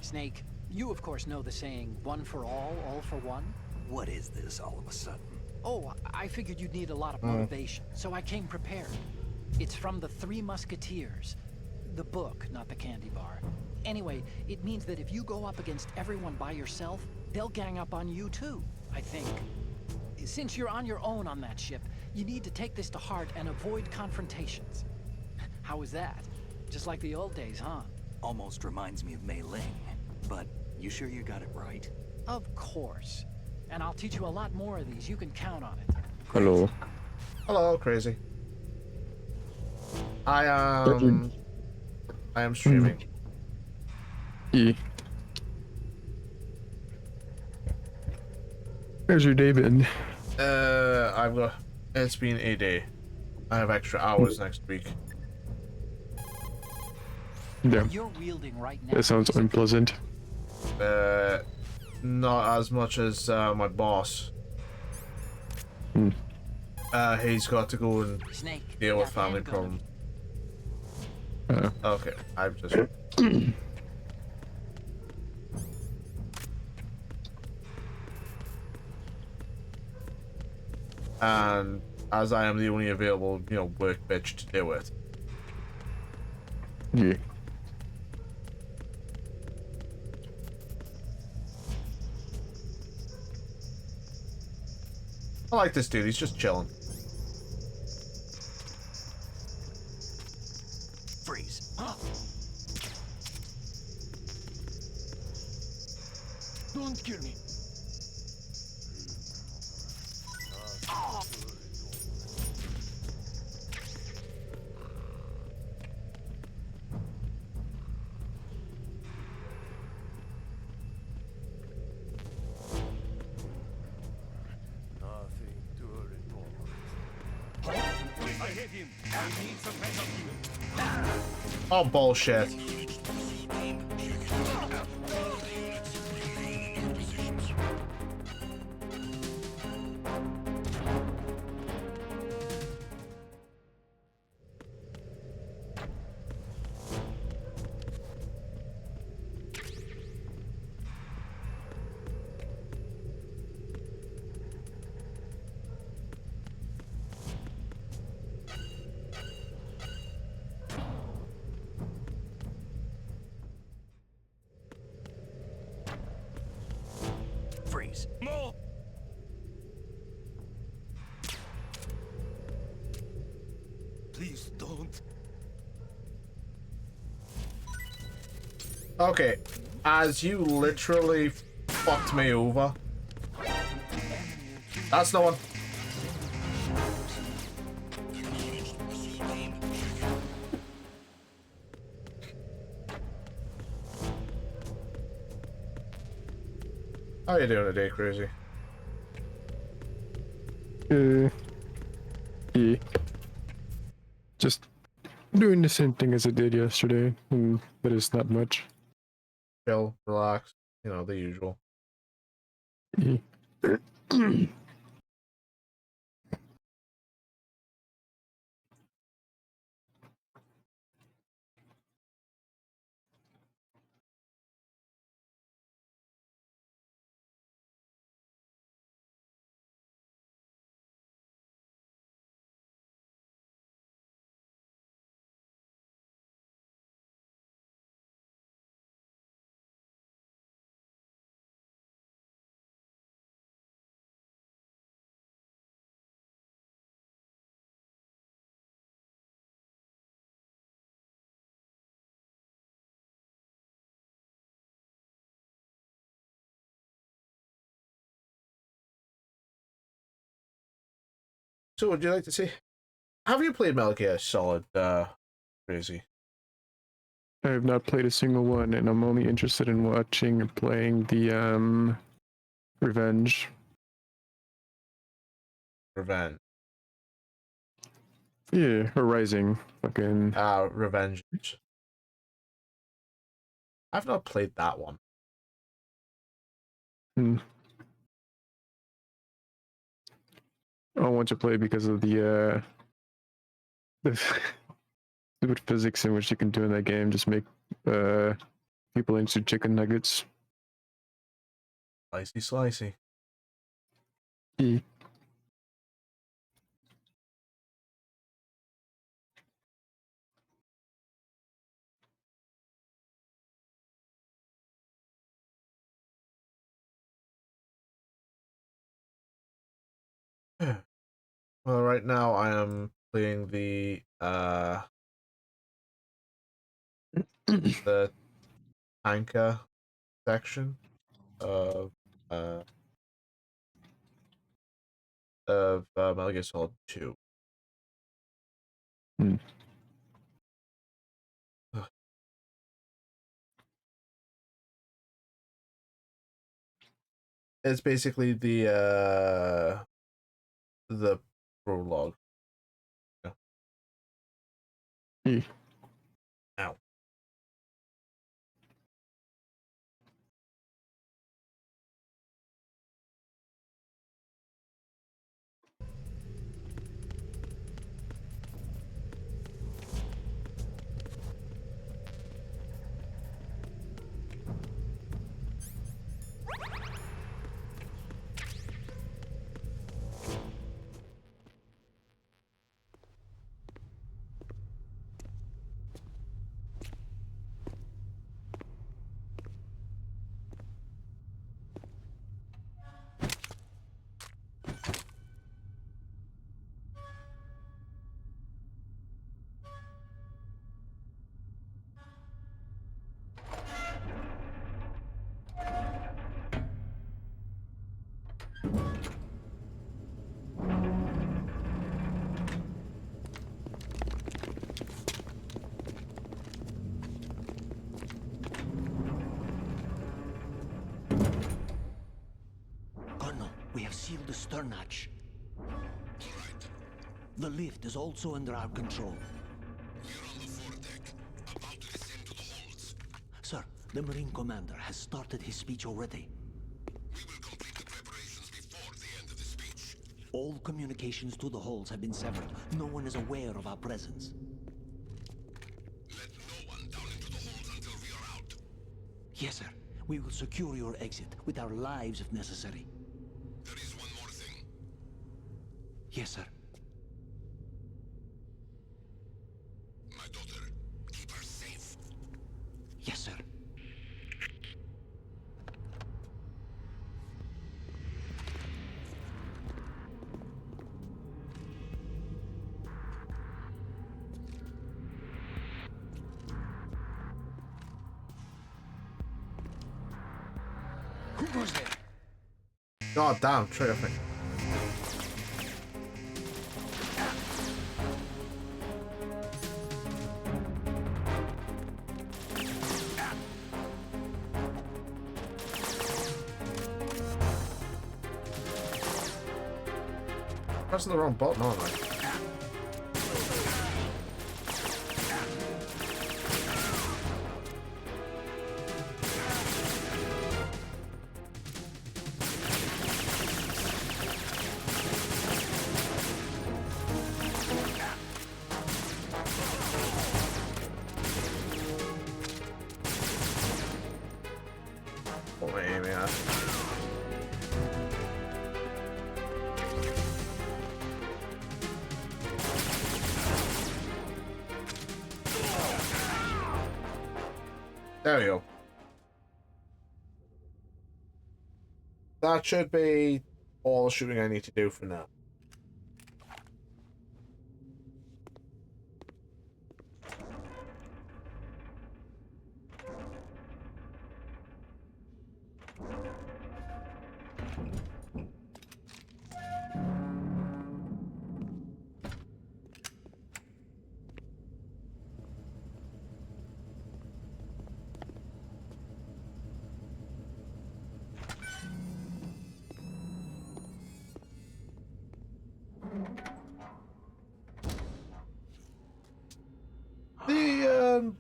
Snake, you of course know the saying, one for all for one? What is this all of a sudden? Oh, I figured you'd need a lot of motivation, so I came prepared. It's from the Three Musketeers. The book, not the candy bar. Anyway, it means that if you go up against everyone by yourself, they'll gang up on you too, I think. Since you're on your own on that ship, you need to take this to heart and avoid confrontations. How was that? Just like the old days, huh? Almost reminds me of Mei Ling. But you sure you got it right? Of course. And I'll teach you a lot more of these. You can count on it. Hello. Hello, crazy. I am streaming. E. How's your day been? It's been a day. I have extra hours next week. Yeah. You're wielding right now. That sounds unpleasant. not as much as my boss. Hmm. He's got to go and Snake, deal with that family handgun. problems. Okay, I've just. And as I am the only available, work bitch to do it. Yeah. I like this dude. He's just chilling. Freeze. Don't kill me. Nothing to report. I hit him. I need some backup here. Oh, bullshit. Freeze. More. Please don't. Okay, as you literally fucked me over. That's no one. How you doing today, Crazy? Yeah. Just doing the same thing as I did yesterday, but it's not much. Chill, relax, the usual. Yeah. So, would you like to see? Have you played Metal Gear Solid, Crazy? I have not played a single one, and I'm only interested in watching and playing the Revenge. Revenge. Yeah, or Rising. Fucking. Revenge. I've not played that one. I want to play because of the stupid physics in which you can do in that game. Just make people into chicken nuggets. Slicey. Yeah. Well, right now I am playing the the tanker section of Metal Gear Solid 2. It's basically the prologue. Yeah. Ow. Colonel, we have sealed the stern hatch. The lift is also under our control. We're on the foredeck, about to descend to the holds. Sir, the Marine Commander has started his speech already. We will complete the preparations before the end of the speech. All communications to the holds have been severed. No one is aware of our presence. Let no one down into the holds until we are out. Yes, sir. We will secure your exit with our lives if necessary. There is one more thing. Yes, sir. My daughter, keep her safe. Yes, sir. Who goes there? God damn, trigger thing. Pressing the wrong button, aren't I? What am I aiming at? There we go. That should be all the shooting I need to do for now. The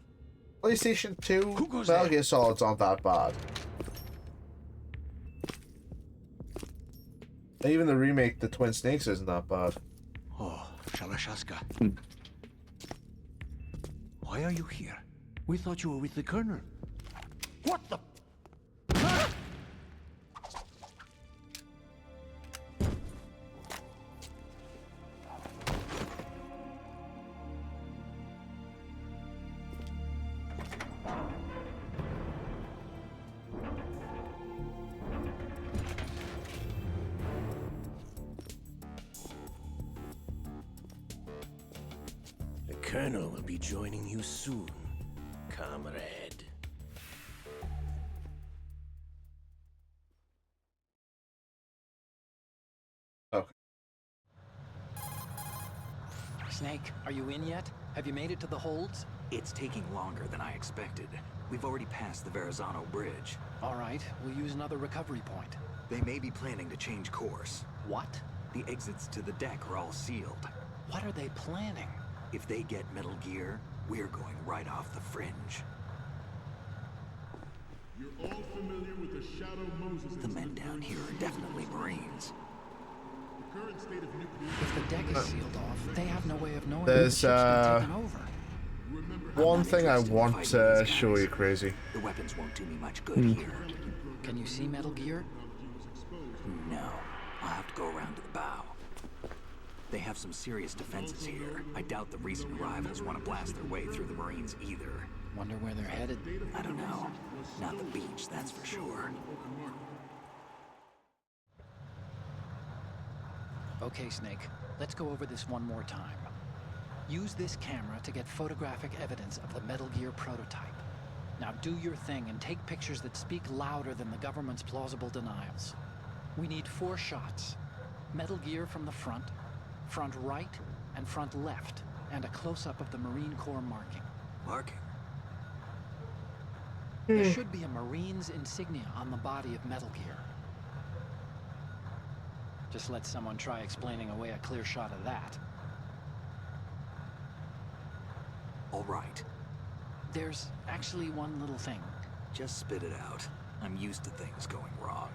PlayStation 2 Metal Gear Solid's aren't that bad. Even the remake, the Twin Snakes, isn't that bad. Oh, Shalashaska. Why are you here? We thought you were with the Colonel. What the? The Colonel will be joining you soon, comrade. Okay. Snake, are you in yet? Have you made it to the holds? It's taking longer than I expected. We've already passed the Verrazano Bridge. All right, we'll use another recovery point. They may be planning to change course. What? The exits to the deck are all sealed. What are they planning? If they get Metal Gear, we're going right off the fringe. You're all familiar with the Shadow Moses. The men down here are definitely Marines. The current state of nuclear... If the deck is sealed off, they have no way of knowing There's, when the ship's been taken over. one thing I want to show you, Crazy. The weapons won't do me much good here. Can you see Metal Gear? No. I'll have to go around to the bow. They have some serious defenses here. I doubt the recent arrivals want to blast their way through the Marines either. Wonder where they're headed? I don't know. Not the beach, that's for sure. Okay, Snake. Let's go over this one more time. Use this camera to get photographic evidence of the Metal Gear prototype. Now do your thing and take pictures that speak louder than the government's plausible denials. We need 4 shots. Metal Gear from the front, front right, and front left, and a close-up of the Marine Corps marking. Marking? There should be a Marine's insignia on the body of Metal Gear. Just let someone try explaining away a clear shot of that. All right. There's actually one little thing. Just spit it out. I'm used to things going wrong.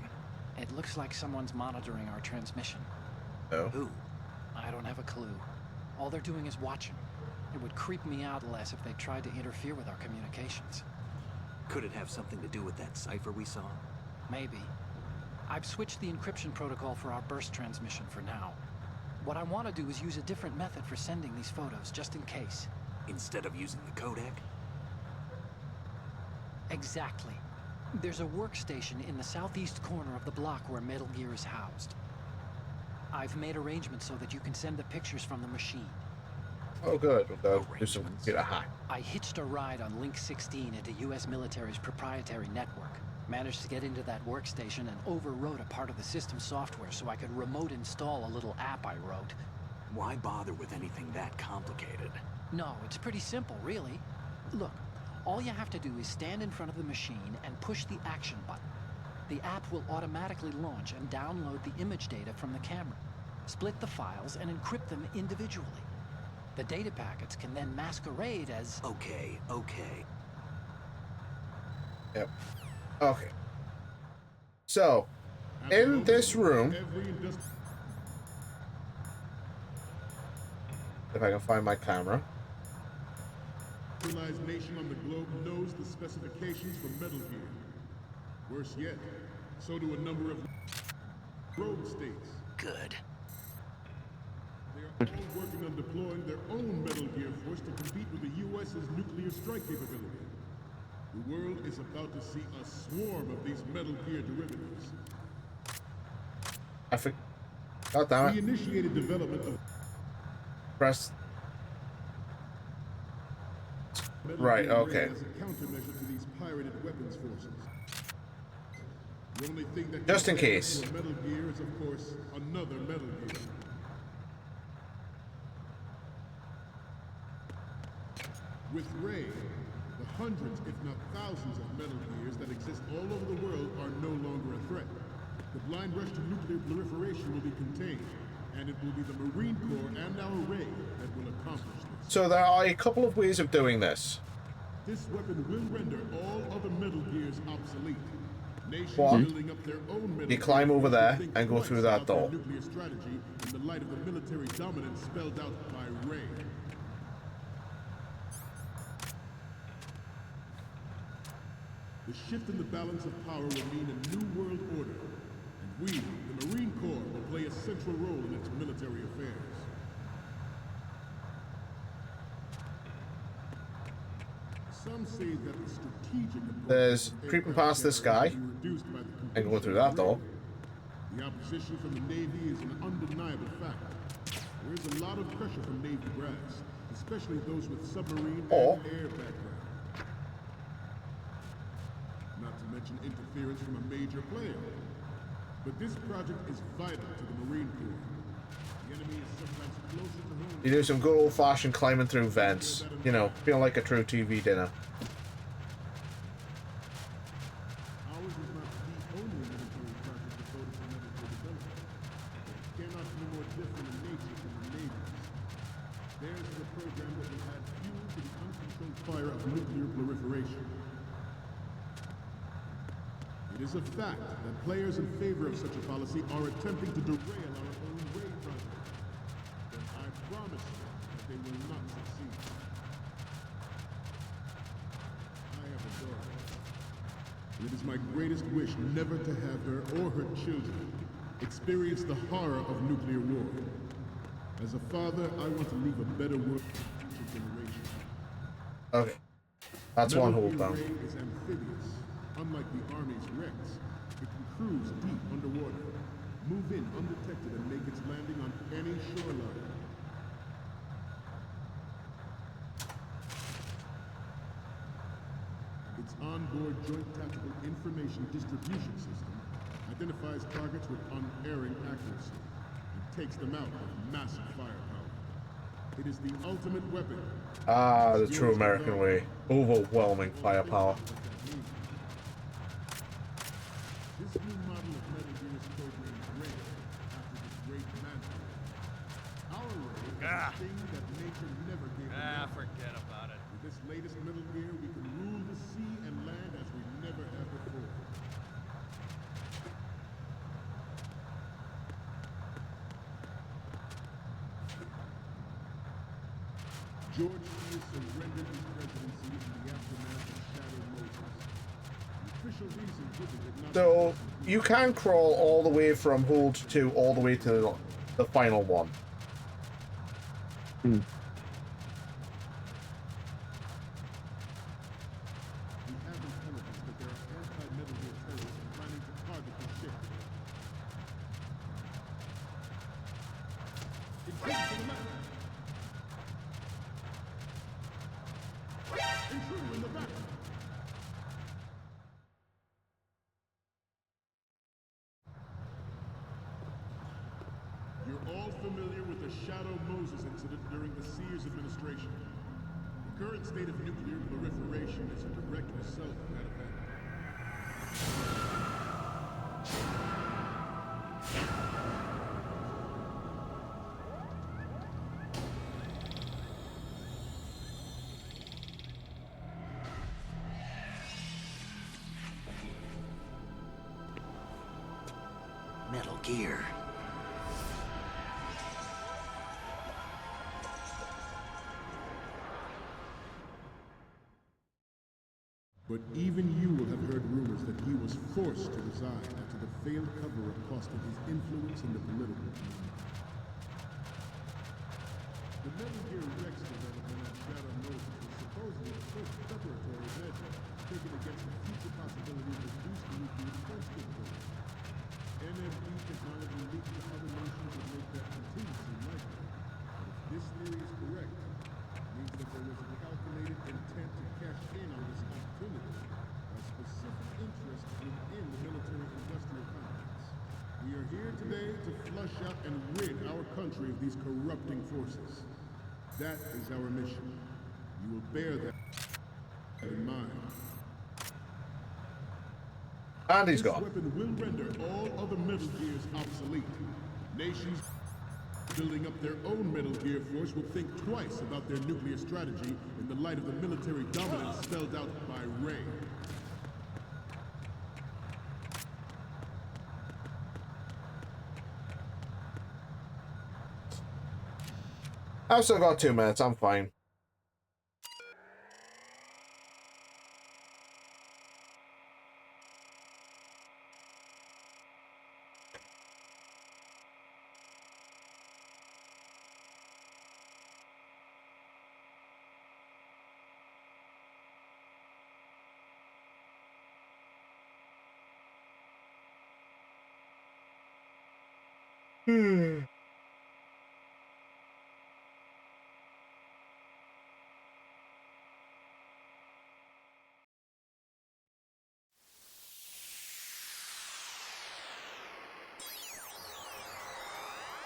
It looks like someone's monitoring our transmission. Oh? Who? I don't have a clue. All they're doing is watching. It would creep me out less if they tried to interfere with our communications. Could it have something to do with that cipher we saw? Maybe. I've switched the encryption protocol for our burst transmission for now. What I want to do is use a different method for sending these photos, just in case. Instead of using the codec? Exactly. There's a workstation in the southeast corner of the block where Metal Gear is housed. I've made arrangements so that you can send the pictures from the machine. Oh, good. We'll go do some computer hack. I hitched a ride on Link 16 into U.S. military's proprietary network. Managed to get into that workstation and overwrote a part of the system software so I could remote install a little app I wrote. Why bother with anything that complicated? No, it's pretty simple, really. Look, all you have to do is stand in front of the machine and push the action button. The app will automatically launch and download the image data from the camera, split the files, and encrypt them individually. The data packets can then masquerade as... Okay. Yep. Okay. So, in this room... If I can find my camera. Civilized nation on the globe knows the specifications for Metal Gear. Worse yet, so do a number of rogue states. Good. They are all working on deploying their own Metal Gear force to compete with the U.S.'s nuclear strike capability. The world is about to see a swarm of these Metal Gear derivatives. God damn it. We initiated development of... Press... Right, okay. As a countermeasure to these pirated weapons forces. The only thing that Just in case. Metal Gear is, of course, another Metal Gear. With Ray, the hundreds, if not thousands, of Metal Gears that exist all over the world are no longer a threat. The blind rush to nuclear proliferation will be contained, and it will be the Marine Corps and our Ray that will accomplish this. So there are a couple of ways of doing this. This weapon will render all other Metal Gears obsolete. Nations One, building up their own Metal you climb over there Gears and go through that door. nuclear strategy in the light of the military dominance spelled out by Ray. The shift in the balance of power will mean a new world order, and we, the Marine Corps, will play a central role in its military affairs. Some say that the strategic There's creeping past this guy and going through that door. The opposition from the Navy is an undeniable fact. There is a lot of pressure from Navy brass, especially those with submarine and air background. Not to mention interference from a major player. But this project is vital to the Marine Corps. The enemy is sometimes closer to home. You do some good old-fashioned climbing through vents. You know, feeling like a true TV dinner. Ours is not the only military project devoted to medical development. It cannot be more different in nature from the Navy's. Theirs is a program that will add fuel to the uncontrolled fire of nuclear proliferation. It is a fact that players in favor of such a policy are attempting to derail our own Ray project. But I promise you that they will not succeed. I have a daughter. And it is my greatest wish never to have her or her children experience the horror of nuclear war. As a father, I want to leave a better world for future generations. Okay. That's one hold down. Ray is amphibious. Unlike the Army's Rex, it can cruise deep underwater, move in undetected, and make its landing on any shoreline. Its onboard Joint Tactical Information Distribution System identifies targets with unerring accuracy and takes them out with massive firepower. It is the ultimate weapon. Ah, the true American way. Overwhelming firepower. This new model of Metal Gear is codenamed Ray, after the great mantle. Our Ray is a thing that nature never gave us. Forget about it. With this latest Metal Gear, we can rule the sea and land as we never have before. George Steele surrendered his presidency in the aftermath of Shadow Moses. The official reason given did not... So, you can crawl all the way from Hold 2 all the way to the final one. We have intelligence that there are anti-Metal Gear terrorists planning to target the ship. Intruder to the left! Intruder in the back! You're all familiar with the Shadow Moses incident during the Sears administration. The current state of nuclear proliferation is a direct result of that event. Metal Gear. But even you will have heard rumors that he was forced to resign after the failed cover-up cost him his influence in the political community. The Metal Gear Rex development at Shadow Moses was supposedly the first preparatory measure taken against the future possibility of reduced nuclear defense capability. NFD technology leaked to other nations would make that contingency likely. But if this theory is correct, it means that there was a calculated intent to cash in on this opportunity, a specific interest within the military-industrial complex. We are here today to flush out and rid our country of these corrupting forces. That is our mission. You will bear that in mind. And he's gone. This weapon will render all other Metal Gears obsolete. Nations building up their own Metal Gear force will think twice about their nuclear strategy in the light of the military dominance spelled out by Ray. I've still got 2 minutes, I'm fine.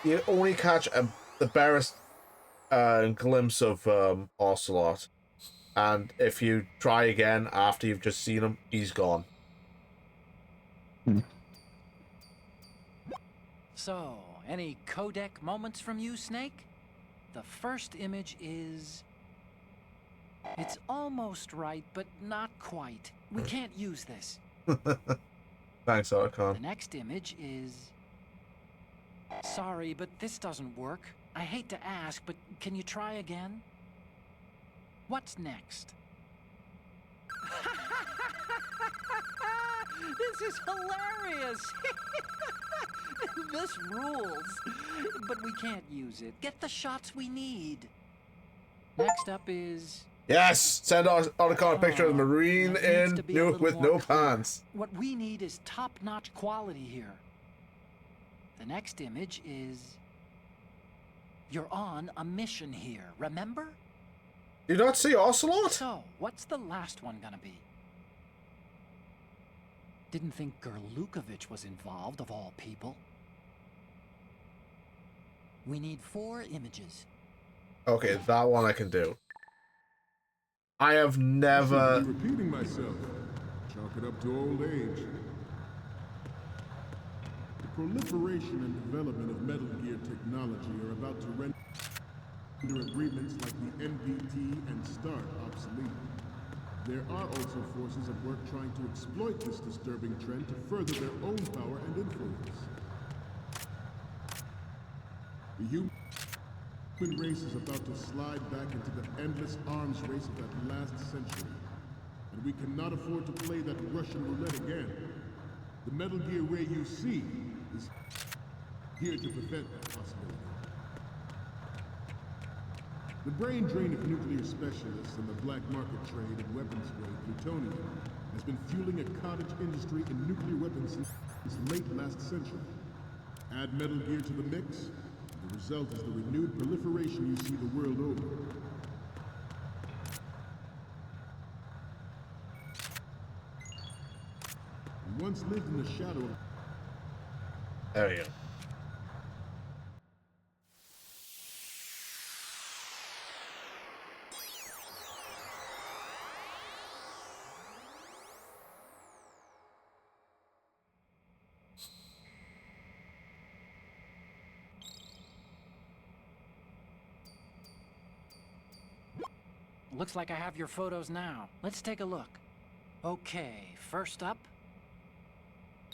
You only catch the barest glimpse of Ocelot, and if you try again after you've just seen him, he's gone. So, any codec moments from you, Snake? The first image is... It's almost right, but not quite. We can't use this. Thanks, Archon. The next image is... Sorry, but this doesn't work. I hate to ask, but can you try again? What's next? This is hilarious! This rules. But we can't use it. Get the shots we need. Next up is... Yes! Send Archon a picture of the Marine in with no pants. What we need is top-notch quality here. The next image is... You're on a mission here, remember? You not see Ocelot? So, what's the last one gonna be? Didn't think Gerlukovich was involved, of all people. We need 4 images. Okay, that one I can do. I have never... Be repeating myself. Chalk it up to old age. The proliferation and development of Metal Gear technology are about to render agreements like the NPT and START obsolete. There are also forces at work trying to exploit this disturbing trend to further their own power and influence. The human race is about to slide back into the endless arms race of that last century. And we cannot afford to play that Russian roulette again. The Metal Gear Ray you see is here to prevent that possibility. The brain drain of nuclear specialists and the black market trade in weapons grade plutonium has been fueling a cottage industry in nuclear weapons since late last century. Add Metal Gear to the mix, and the result is the renewed proliferation you see the world over. We once lived in the shadow of... There we go. Looks like I have your photos now. Let's take a look. Okay, first up.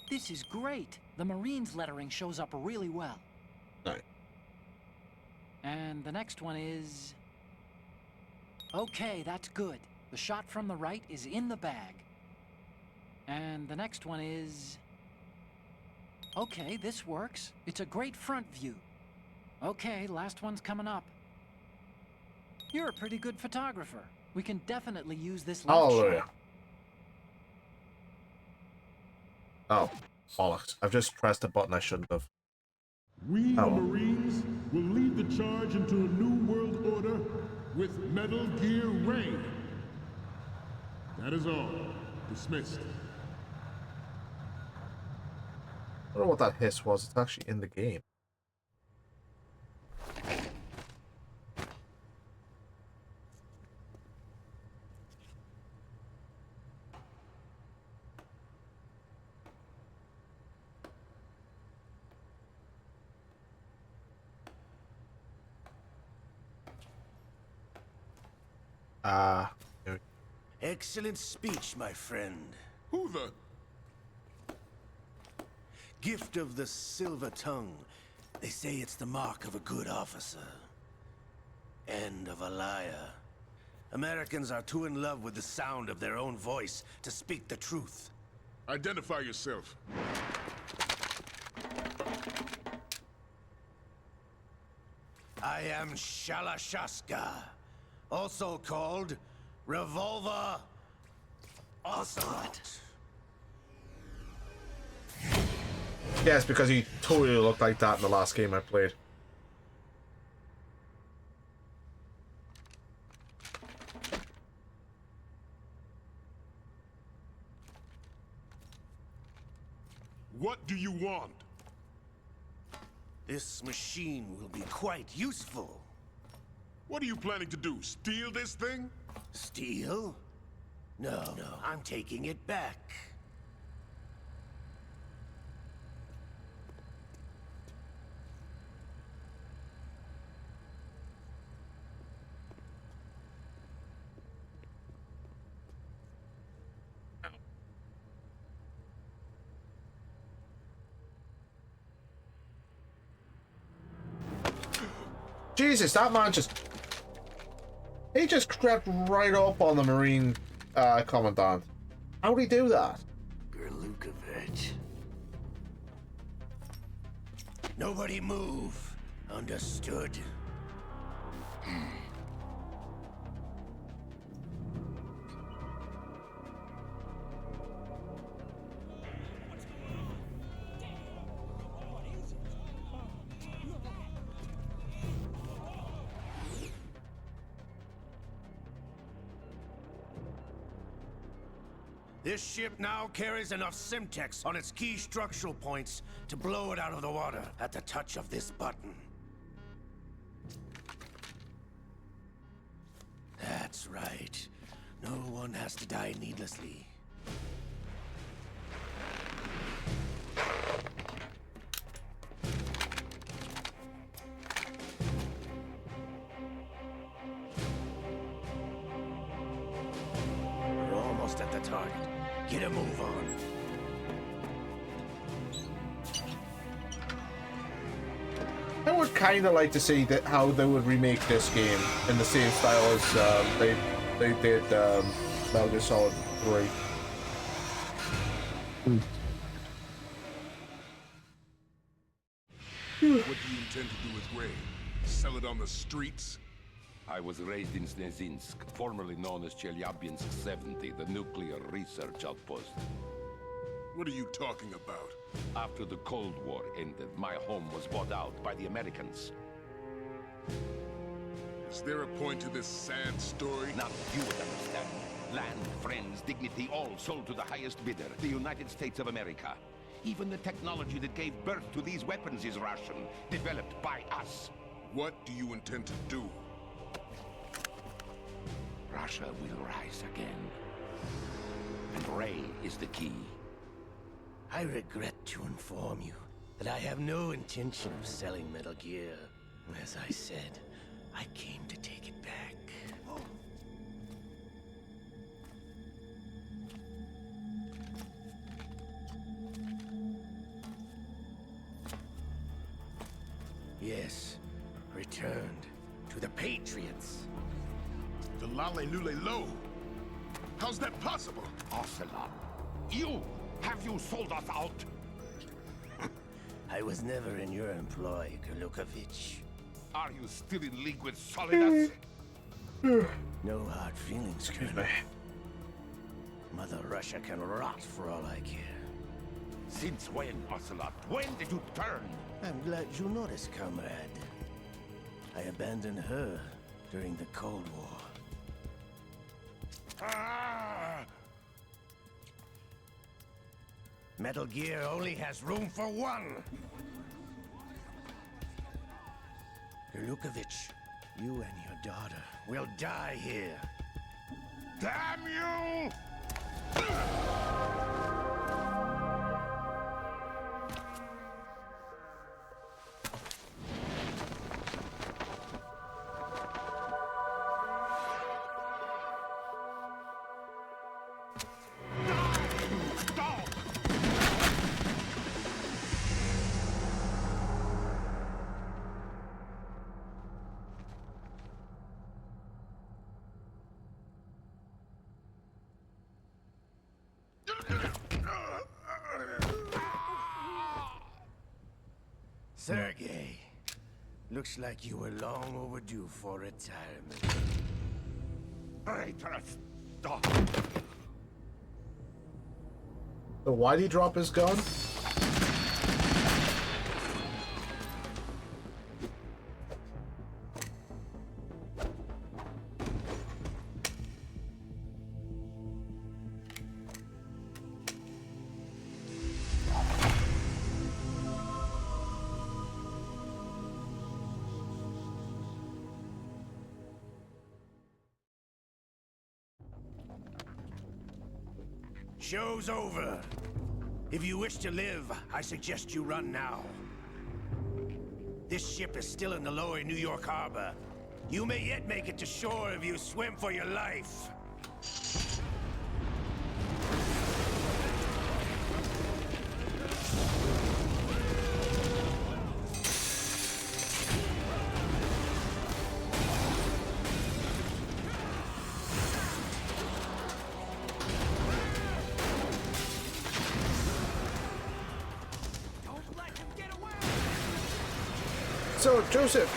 This is great. The Marines lettering shows up really well. Right. And the next one is... Okay, that's good. The shot from the right is in the bag. And the next one is... Okay, this works. It's a great front view. Okay, last one's coming up. You're a pretty good photographer. We can definitely use this left shot. Oh, bollocks. I've just pressed a button I shouldn't have. We, the Marines, will lead the charge into a new world order with Metal Gear Ray. That is all. Dismissed. I don't know what that hiss was. It's actually in the game. Excellent speech, my friend. Who the? Gift of the silver tongue. They say it's the mark of a good officer. And of a liar. Americans are too in love with the sound of their own voice to speak the truth. Identify yourself. I am Shalashaska, also called Revolver Ocelot. Yes, because he totally looked like that in the last game I played. What do you want? This machine will be quite useful. What are you planning to do? Steal this thing? Steal? No, I'm taking it back. Jesus, that man he just crept right up on the Marine Commandant. How would he do that? Gerlukovich. Nobody move. Understood? This ship now carries enough Simtex on its key structural points to blow it out of the water at the touch of this button. That's right. No one has to die needlessly. We're almost at the target. Get a move on. I would kind of like to see that how they would remake this game in the same style as they did Metal Gear Solid 3. What do you intend to do with Ray? Sell it on the streets? I was raised in Snezinsk, formerly known as Chelyabinsk 70, the nuclear research outpost. What are you talking about? After the Cold War ended, my home was bought out by the Americans. Is there a point to this sad story? Now you would understand. Land, friends, dignity, all sold to the highest bidder, the United States of America. Even the technology that gave birth to these weapons is Russian, developed by us. What do you intend to do? Russia will rise again. And Ray is the key. I regret to inform you that I have no intention of selling Metal Gear. As I said, I came to take it back. Yes, returned to the Patriots. The Lale Lule Lo? How's that possible? Ocelot, have you sold us out? I was never in your employ, Golukovich. Are you still in league with Solidas? No hard feelings, Colonel. Mother Russia can rot for all I care. Since when, Ocelot? When did you turn? I'm glad you noticed, comrade. I abandoned her during the Cold War. Metal Gear only has room for one! Golukovich, you and your daughter will die here. Damn you! Sergei, looks like you were long overdue for retirement. Traitorous dog. So why did he drop his gun? Show's over. If you wish to live, I suggest you run now. This ship is still in the lower New York harbor. You may yet make it to shore if you swim for your life. So, Joseph,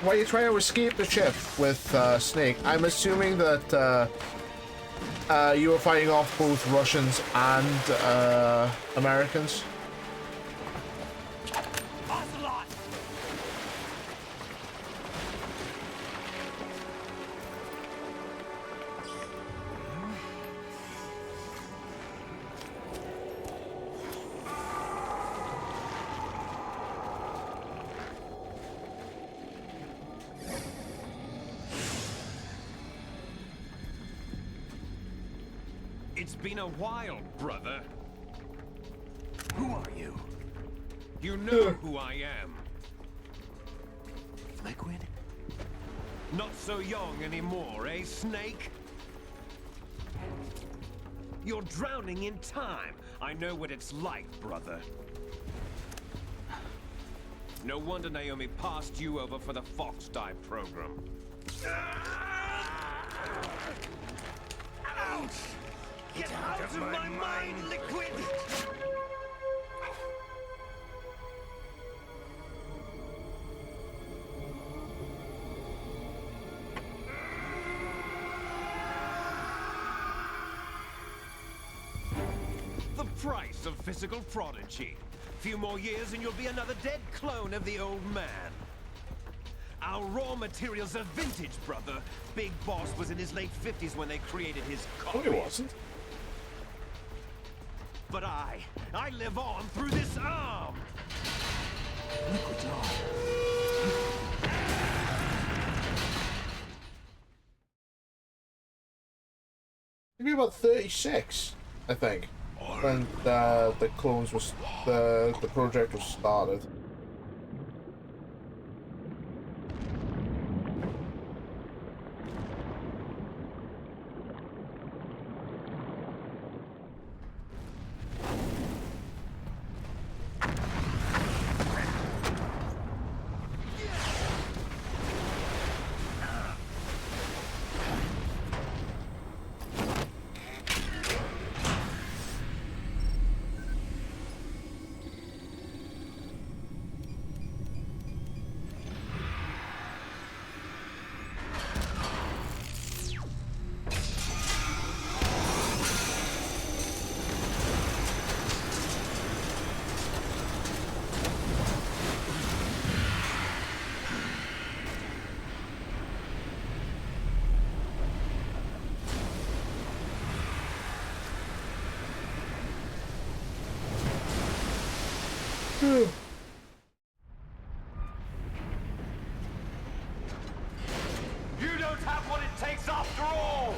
while you're trying to escape the ship with Snake, I'm assuming that you were fighting off both Russians and Americans? It's been a while, brother. Who are you? You know who I am. Liquid? Not so young anymore, eh, Snake? You're drowning in time. I know what it's like, brother. No wonder Naomi passed you over for the Fox Dive program. Ouch! Get out of my mind, Liquid! The price of physical prodigy. Few more years and you'll be another dead clone of the old man. Our raw materials are vintage, brother. Big Boss was in his late 50s when they created his copy. No, he wasn't. But I live on through this arm! Liquid's on. Maybe about 36, I think, when the clones was the project was started. You don't have what it takes after all!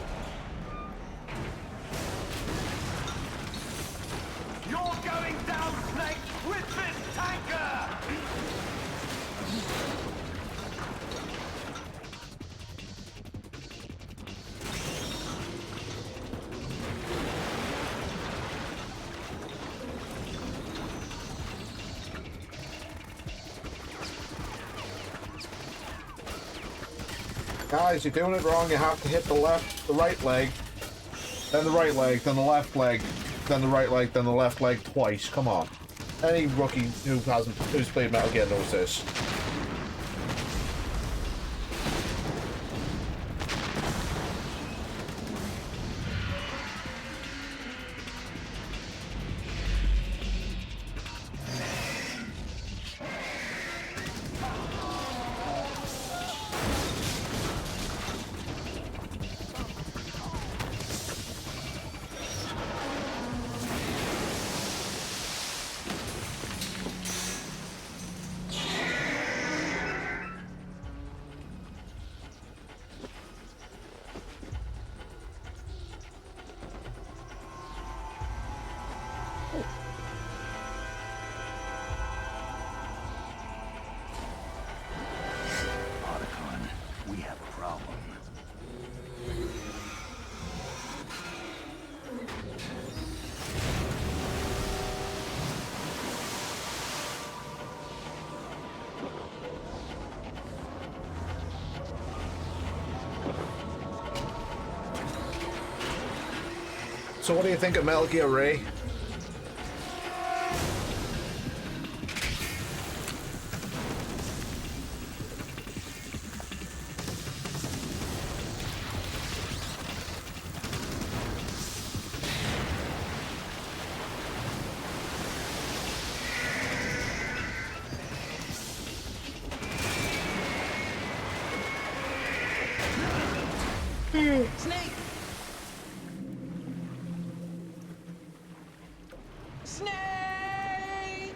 You're going down, Snake, with this tanker! Guys, you're doing it wrong. You have to hit the right leg, then the right leg, then the left leg, then the right leg, then the left leg twice. Come on. Any rookie who's played Metal Gear knows this. We have a problem. So what do you think of Metal Gear Ray? Snake! Snake!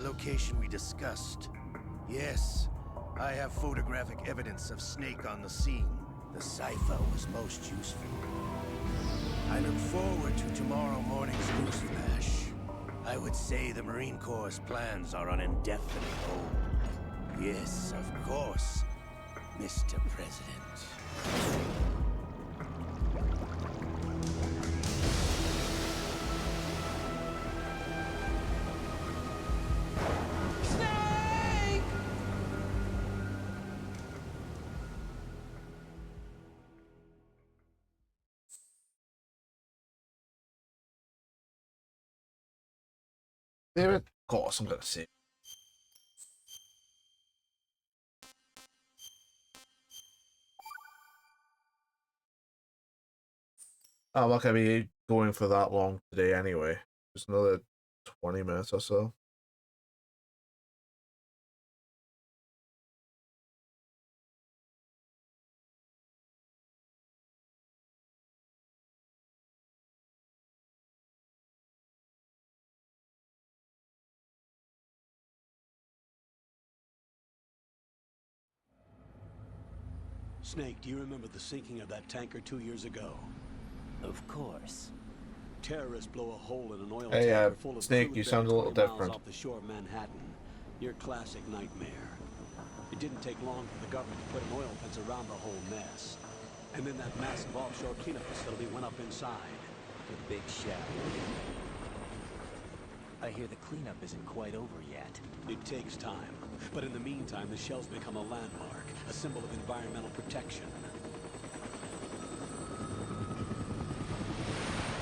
the location we discussed. Yes, I have photographic evidence of Snake on the scene. The cipher was most useful. I look forward to tomorrow morning's news flash. I would say the Marine Corps' plans are on indefinite hold. Yes, of course, Mr. President. Damn it. Of course, I'm gonna see. I'm not gonna be going for that long today anyway. Just another 20 minutes or so. Snake, do you remember the sinking of that tanker 2 years ago? Of course. Terrorists blow a hole in an oil Hey, tanker full of Snake, crude you sound a buried little 20 miles different. off the shore of Manhattan. Your classic nightmare. It didn't take long for the government to put an oil fence around the whole mess. And then that massive offshore cleanup facility went up inside. The big shell. I hear the cleanup isn't quite over yet. It takes time. But in the meantime, the shell's become a landmark, a symbol of environmental protection.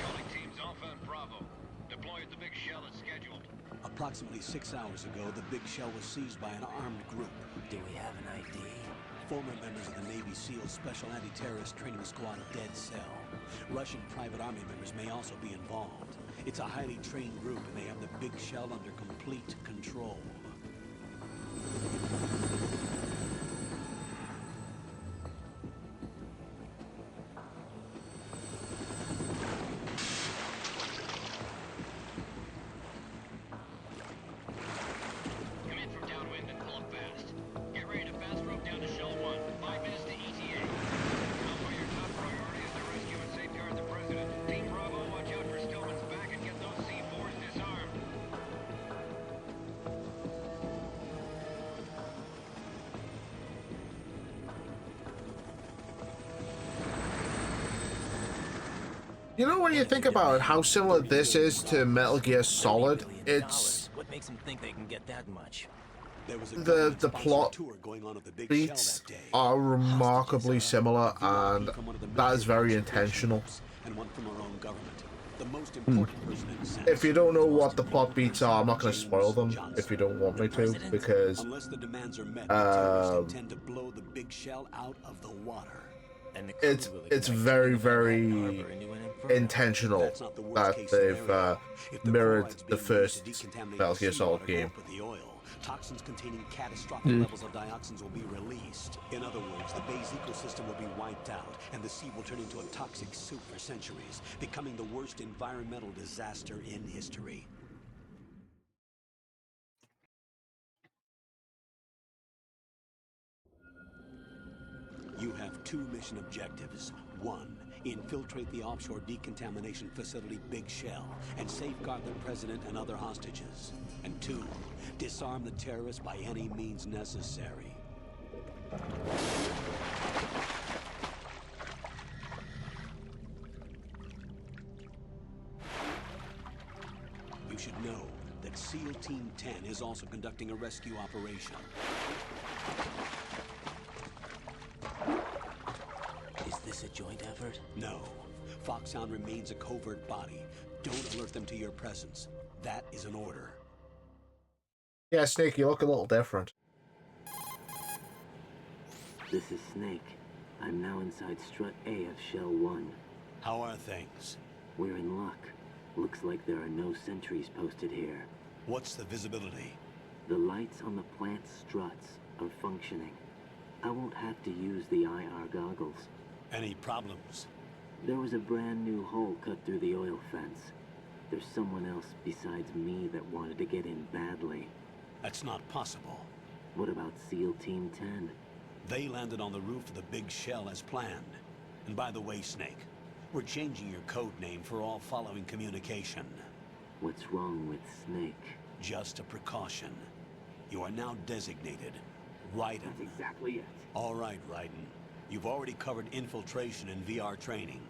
Calling teams Alpha and Bravo. Deploy at the big shell as scheduled. Approximately 6 hours ago, the big shell was seized by an armed group. Do we have an ID? Former members of the Navy SEAL Special Anti-Terrorist Training Squad Dead Cell. Russian private army members may also be involved. It's a highly trained group, and they have the big shell under complete control. Come in from downwind and pull up fast. Get ready to fast rope down to Shell 1. 5 minutes to ETA. Alpha, your top priority is to rescue and safeguard the President. Team Bravo, watch out for Stillman's back and get those C4s disarmed. You know, when you think about it, how similar this is to Metal Gear Solid, it's What makes them think they can get that much? the plot beats are remarkably similar, and that is very intentional. And one from our own government. The most important person in the sense. If you don't know what the plot beats are, I'm not going to spoil them if you don't want me to, because Unless the demands are met, the terrorists intend to blow the big shell out of the water. it's very, very intentional that they've mirrored the first Metal Gear Solid game. Toxins containing catastrophic levels of dioxins will be released. In other words, the bay's ecosystem will be wiped out, and the sea will turn into a toxic soup for centuries, becoming the worst environmental disaster in history. You have 2 mission objectives. 1, infiltrate the offshore decontamination facility Big Shell and safeguard the President and other hostages. And 2, disarm the terrorists by any means necessary. You should know that SEAL Team 10 is also conducting a rescue operation. Is this a joint effort? No. Foxhound remains a covert body. Don't alert them to your presence. That is an order. Yeah, Snake, you look a little different. This is Snake. I'm now inside Strut A of Shell 1. How are things? We're in luck. Looks like there are no sentries posted here. What's the visibility? The lights on the plant struts are functioning. I won't have to use the IR goggles. Any problems? There was a brand new hole cut through the oil fence. There's someone else besides me that wanted to get in badly. That's not possible. What about SEAL Team 10? They landed on the roof of the big shell as planned. And by the way, Snake, we're changing your code name for all following communication. What's wrong with Snake? Just a precaution. You are now designated Raiden. That's exactly it. All right, Raiden. You've already covered infiltration and VR training.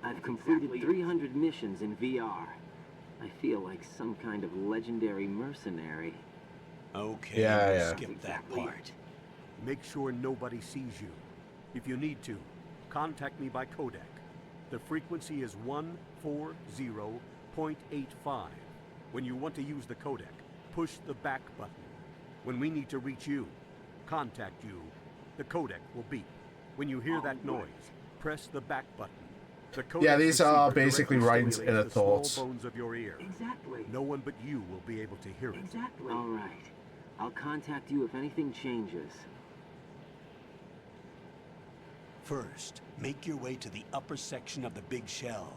I've completed 300 missions in VR. I feel like some kind of legendary mercenary. Okay, Yeah. skip that part. Make sure nobody sees you. If you need to, contact me by codec. The frequency is 140.85. When you want to use the codec, push the back button. When we need to reach you, contact you, the codec will beep. When you hear that noise, press the back button. The codec Yeah, these are receiver basically directly Raiden's stimulates inner the small thoughts. bones of your ear. Exactly. No one but you will be able to hear it. Exactly. All right. I'll contact you if anything changes. First, make your way to the upper section of the big shell.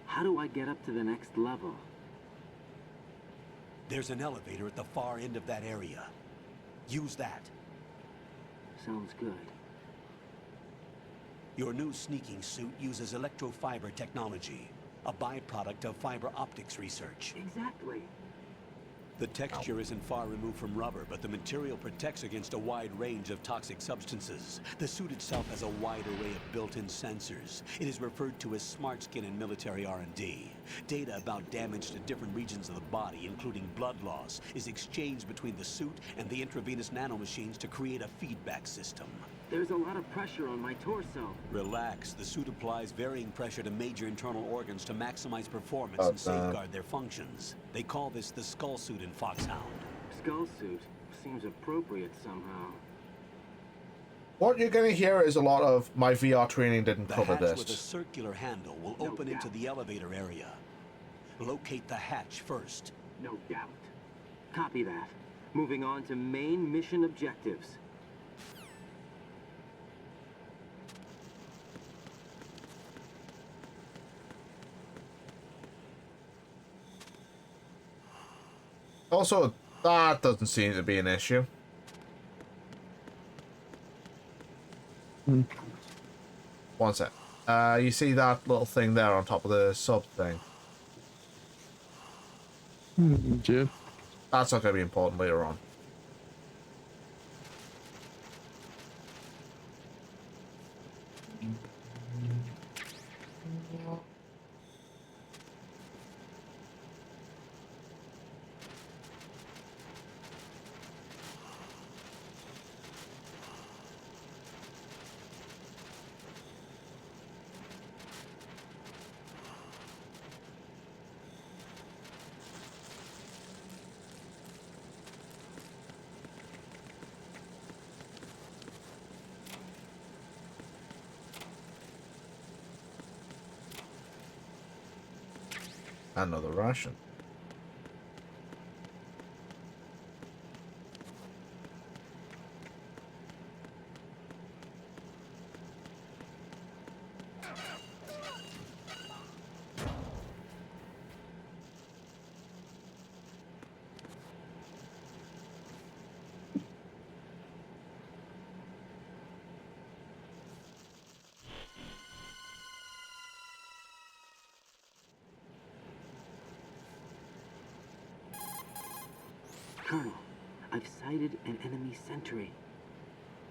How do I get up to the next level? There's an elevator at the far end of that area. Use that. Sounds good. Your new sneaking suit uses electrofiber technology, a byproduct of fiber optics research. Exactly. The texture isn't far removed from rubber, but the material protects against a wide range of toxic substances. The suit itself has a wide array of built-in sensors. It is referred to as smart skin in military R&D. Data about damage to different regions of the body, including blood loss, is exchanged between the suit and the intravenous nanomachines to create a feedback system. There's a lot of pressure on my torso. Relax. The suit applies varying pressure to major internal organs to maximize performance and safeguard their functions. They call this the skull suit in Foxhound. Skull suit seems appropriate somehow. What you're going to hear is a lot of my VR training didn't The cover hatch this. with a circular handle will open into the elevator area. Locate the hatch first. No doubt. Copy that. Moving on to main mission objectives. Also, that doesn't seem to be an issue. One sec. You see that little thing there on top of the sub thing? Yeah. That's not going to be important later on. Another Russian. Colonel, I've sighted an enemy sentry.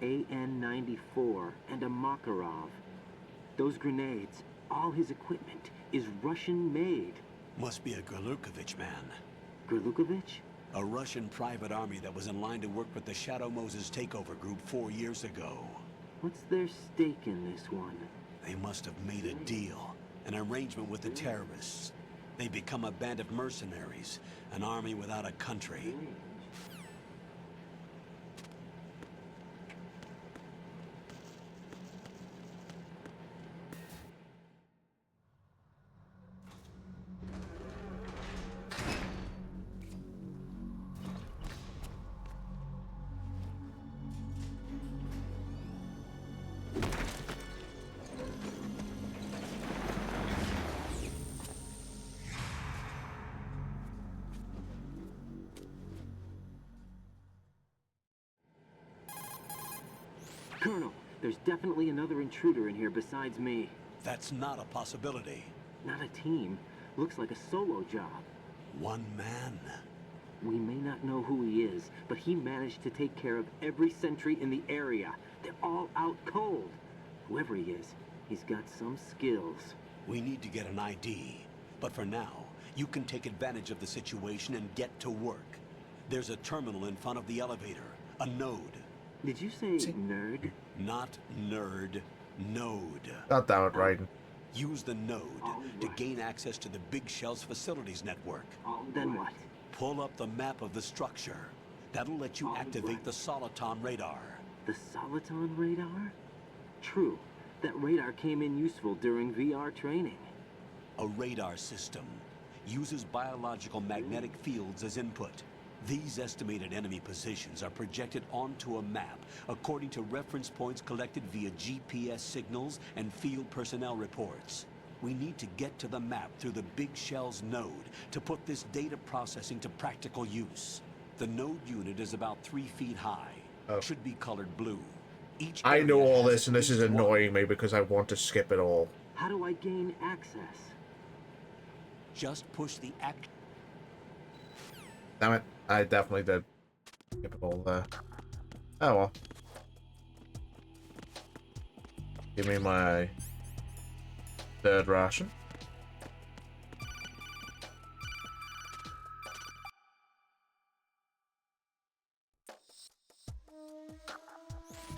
AN-94 and a Makarov. Those grenades, all his equipment, is Russian-made. Must be a Gorlukovich man. Gorlukovich? A Russian private army that was in line to work with the Shadow Moses takeover group 4 years ago. What's their stake in this one? They must have made a deal, an arrangement with the terrorists. They become a band of mercenaries, an army without a country. Colonel, there's definitely another intruder in here besides me. That's not a possibility. Not a team. Looks like a solo job. One man. We may not know who he is, but he managed to take care of every sentry in the area. They're all out cold. Whoever he is, he's got some skills. We need to get an ID. But for now, you can take advantage of the situation and get to work. There's a terminal in front of the elevator. A node. Did you say nerd? Not nerd. Node. God damn it, Raiden. Use the node to gain access to the Big Shell's facilities network. Then what? Pull up the map of the structure. That'll let you activate the Soliton radar. The Soliton radar? True. That radar came in useful during VR training. A radar system uses biological magnetic fields as input. These estimated enemy positions are projected onto a map according to reference points collected via GPS signals and field personnel reports. We need to get to the map through the Big Shell's node to put this data processing to practical use. The node unit is about 3 feet high. Should be colored blue. I know all this, and this is annoying me because I want to skip it all. How do I gain access? Just push the act. Damn it. I definitely did skip it all there. Oh well. Give me my third ration.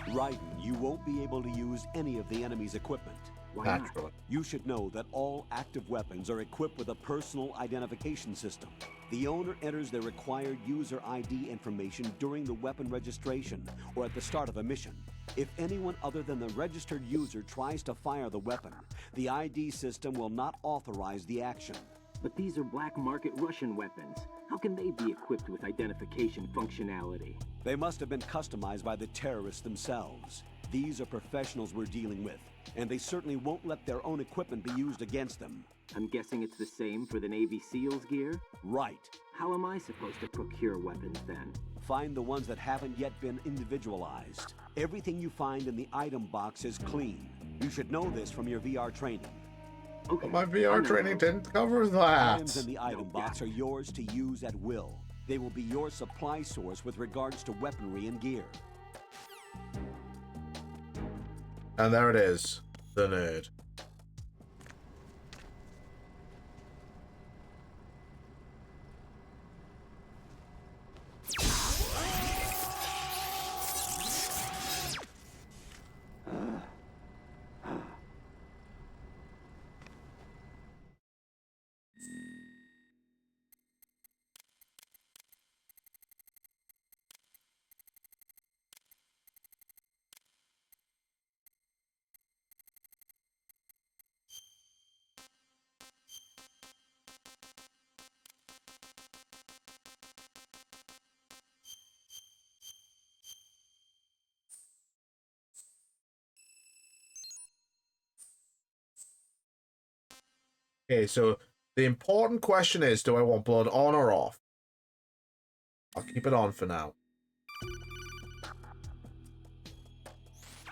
Raiden, you won't be able to use any of the enemy's equipment. Why Naturally. not? You should know that all active weapons are equipped with a personal identification system. The owner enters their required user ID information during the weapon registration or at the start of a mission. If anyone other than the registered user tries to fire the weapon, the ID system will not authorize the action. But these are black market Russian weapons. How can they be equipped with identification functionality? They must have been customized by the terrorists themselves. These are professionals we're dealing with, and they certainly won't let their own equipment be used against them. I'm guessing it's the same for the Navy SEALs gear? Right. How am I supposed to procure weapons then? Find the ones that haven't yet been individualized. Everything you find in the item box is clean. You should know this from your VR training. Okay. But my VR training didn't cover that. Items in the item box are yours to use at will. They will be your supply source with regards to weaponry and gear. And there it is. The nerd. Okay, so the important question is, do I want blood on or off? I'll keep it on for now.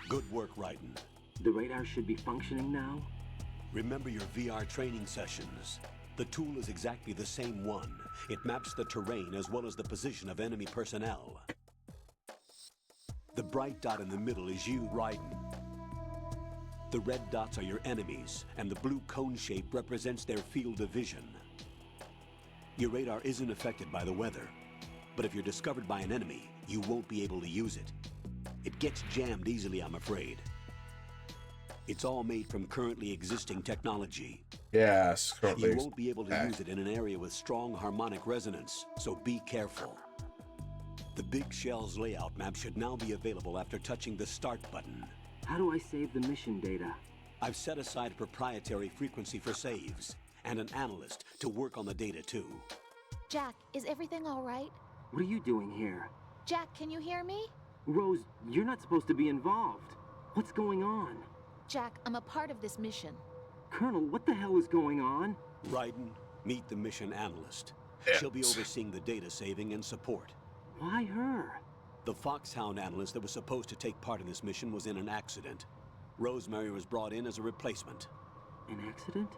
Good work, Raiden. The radar should be functioning now? Remember your VR training sessions. The tool is exactly the same one. It maps the terrain as well as the position of enemy personnel. The bright dot in the middle is you, Raiden. The red dots are your enemies, and the blue cone shape represents their field of vision. Your radar isn't affected by the weather, but if you're discovered by an enemy, you won't be able to use it. It gets jammed easily, I'm afraid. It's all made from currently existing technology. Yes, currently. You won't be able to use it in an area with strong harmonic resonance, so be careful. The Big Shell's layout map should now be available after touching the Start button. How do I save the mission data? I've set aside a proprietary frequency for saves, and an analyst to work on the data too. Jack, is everything all right? What are you doing here? Jack, can you hear me? Rose, you're not supposed to be involved. What's going on? Jack, I'm a part of this mission. Colonel, what the hell is going on? Raiden, meet the mission analyst. She'll be overseeing the data saving and support. Why her? The Foxhound analyst that was supposed to take part in this mission was in an accident. Rosemary was brought in as a replacement. An accident?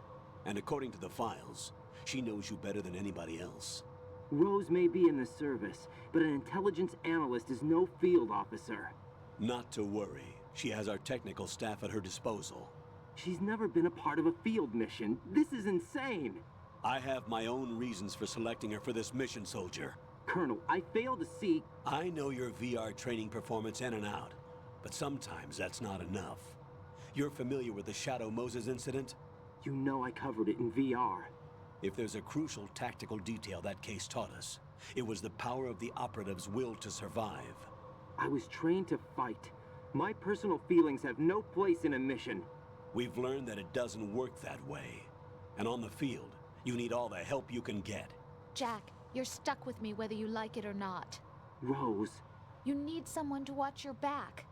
And according to the files, she knows you better than anybody else. Rose may be in the service, but an intelligence analyst is no field officer. Not to worry. She has our technical staff at her disposal. She's never been a part of a field mission. This is insane. I have my own reasons for selecting her for this mission, soldier. Colonel, I fail to see... I know your VR training performance in and out, but sometimes that's not enough. You're familiar with the Shadow Moses incident? You know I covered it in VR. If there's a crucial tactical detail that case taught us, it was the power of the operative's will to survive. I was trained to fight. My personal feelings have no place in a mission. We've learned that it doesn't work that way. And on the field, you need all the help you can get. Jack, you're stuck with me whether you like it or not. Rose. You need someone to watch your back.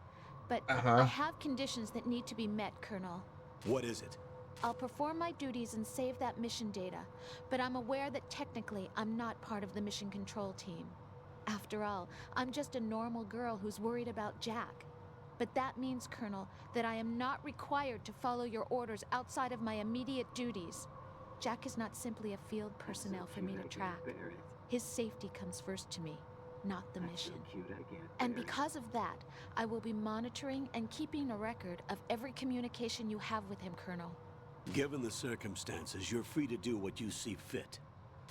But I have conditions that need to be met, Colonel. What is it? I'll perform my duties and save that mission data, but I'm aware that technically I'm not part of the mission control team. After all, I'm just a normal girl who's worried about Jack. But that means, Colonel, that I am not required to follow your orders outside of my immediate duties. Jack is not simply a field personnel for me to track. His safety comes first to me, not the mission. And because of that, I will be monitoring and keeping a record of every communication you have with him, Colonel. Given the circumstances, you're free to do what you see fit.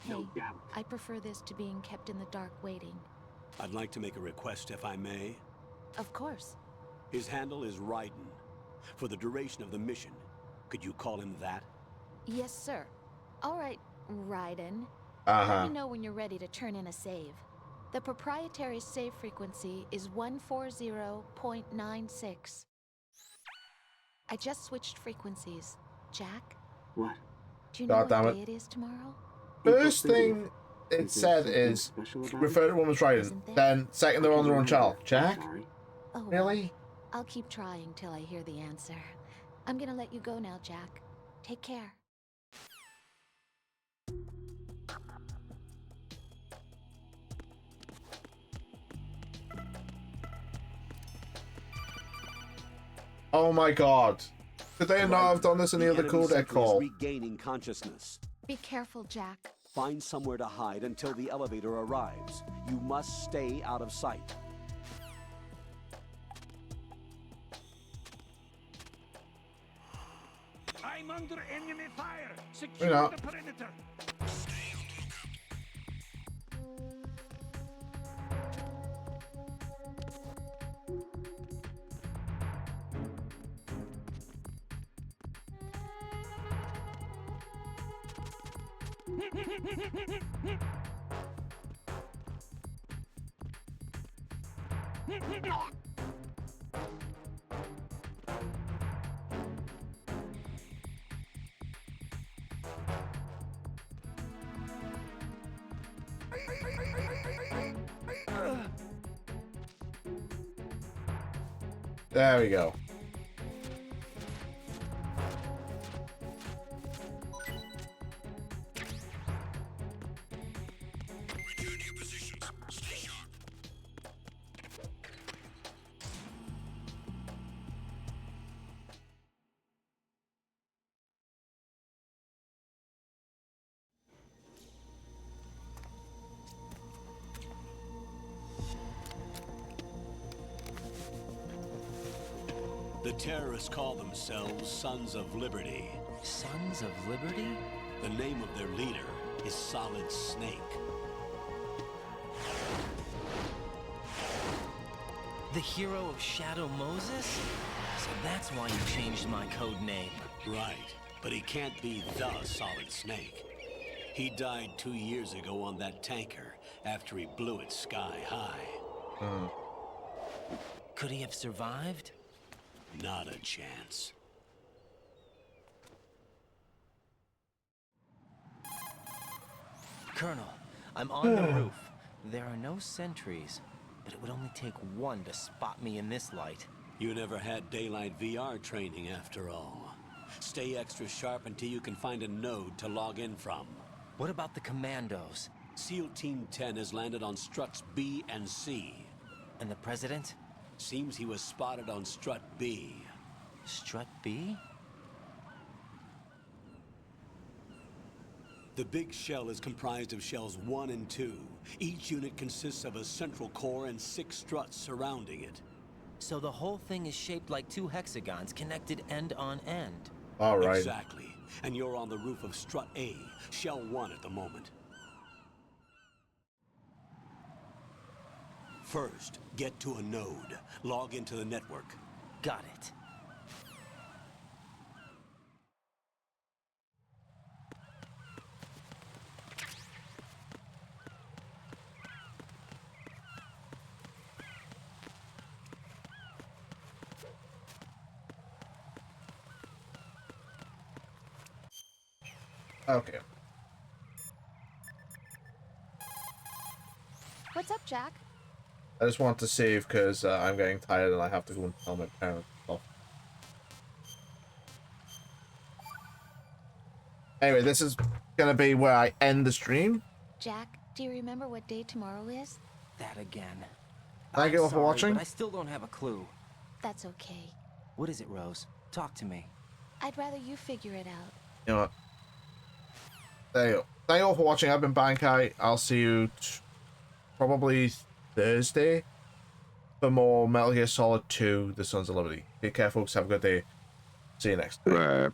No doubt. I prefer this to being kept in the dark waiting. I'd like to make a request, if I may. Of course. His handle is Raiden. For the duration of the mission, could you call him that? Yes, sir. All right, Raiden. Uh-huh. Let me know when you're ready to turn in a save. The proprietary save frequency is 140.96. I just switched frequencies. Jack? What? Do you know what day it is tomorrow? First thing it said is refer to woman's writing. Then second they're on their own child. Jack? Oh, really? I'll keep trying till I hear the answer. I'm gonna let you go now, Jack. Take care. Oh my god. Could they not have done this in the other codec call? Regaining consciousness. Be careful, Jack. Find somewhere to hide until the elevator arrives. You must stay out of sight. I'm under enemy fire. Secure the perimeter. There we go. Return to your positions. Stay sharp. The terrorists call themselves Sons of Liberty. Sons of Liberty? The name of their leader is Solid Snake. The hero of Shadow Moses? So that's why you changed my code name. Right, but he can't be the Solid Snake. He died 2 years ago on that tanker after he blew it sky high. Could he have survived? Not a chance. Colonel, I'm on the roof. There are no sentries, but it would only take one to spot me in this light. You never had daylight VR training after all. Stay extra sharp until you can find a node to log in from. What about the commandos? SEAL Team 10 has landed on struts B and C. And the president? Seems he was spotted on Strut B. Strut B? The big shell is comprised of shells 1 and 2. Each unit consists of a central core and 6 struts surrounding it. So the whole thing is shaped like 2 hexagons connected end on end. All right. Exactly. And you're on the roof of Strut A, Shell 1 at the moment. First, get to a node. Log into the network. Got it. Okay. What's up, Jack? I just want to save because I'm getting tired and I have to go and tell my parents stuff. Anyway, this is gonna be where I end the stream. Jack, do you remember what day tomorrow is? That again. Thank you all for Sorry, watching. but I still don't have a clue. That's okay. What is it, Rose? Talk to me. I'd rather you figure it out. You know what? There you go. Thank you all for watching. I've been Bankai. I'll see you probably Thursday for more Metal Gear Solid 2: The Sons of Liberty. Take care, folks. Have a good day. See you next time. Right.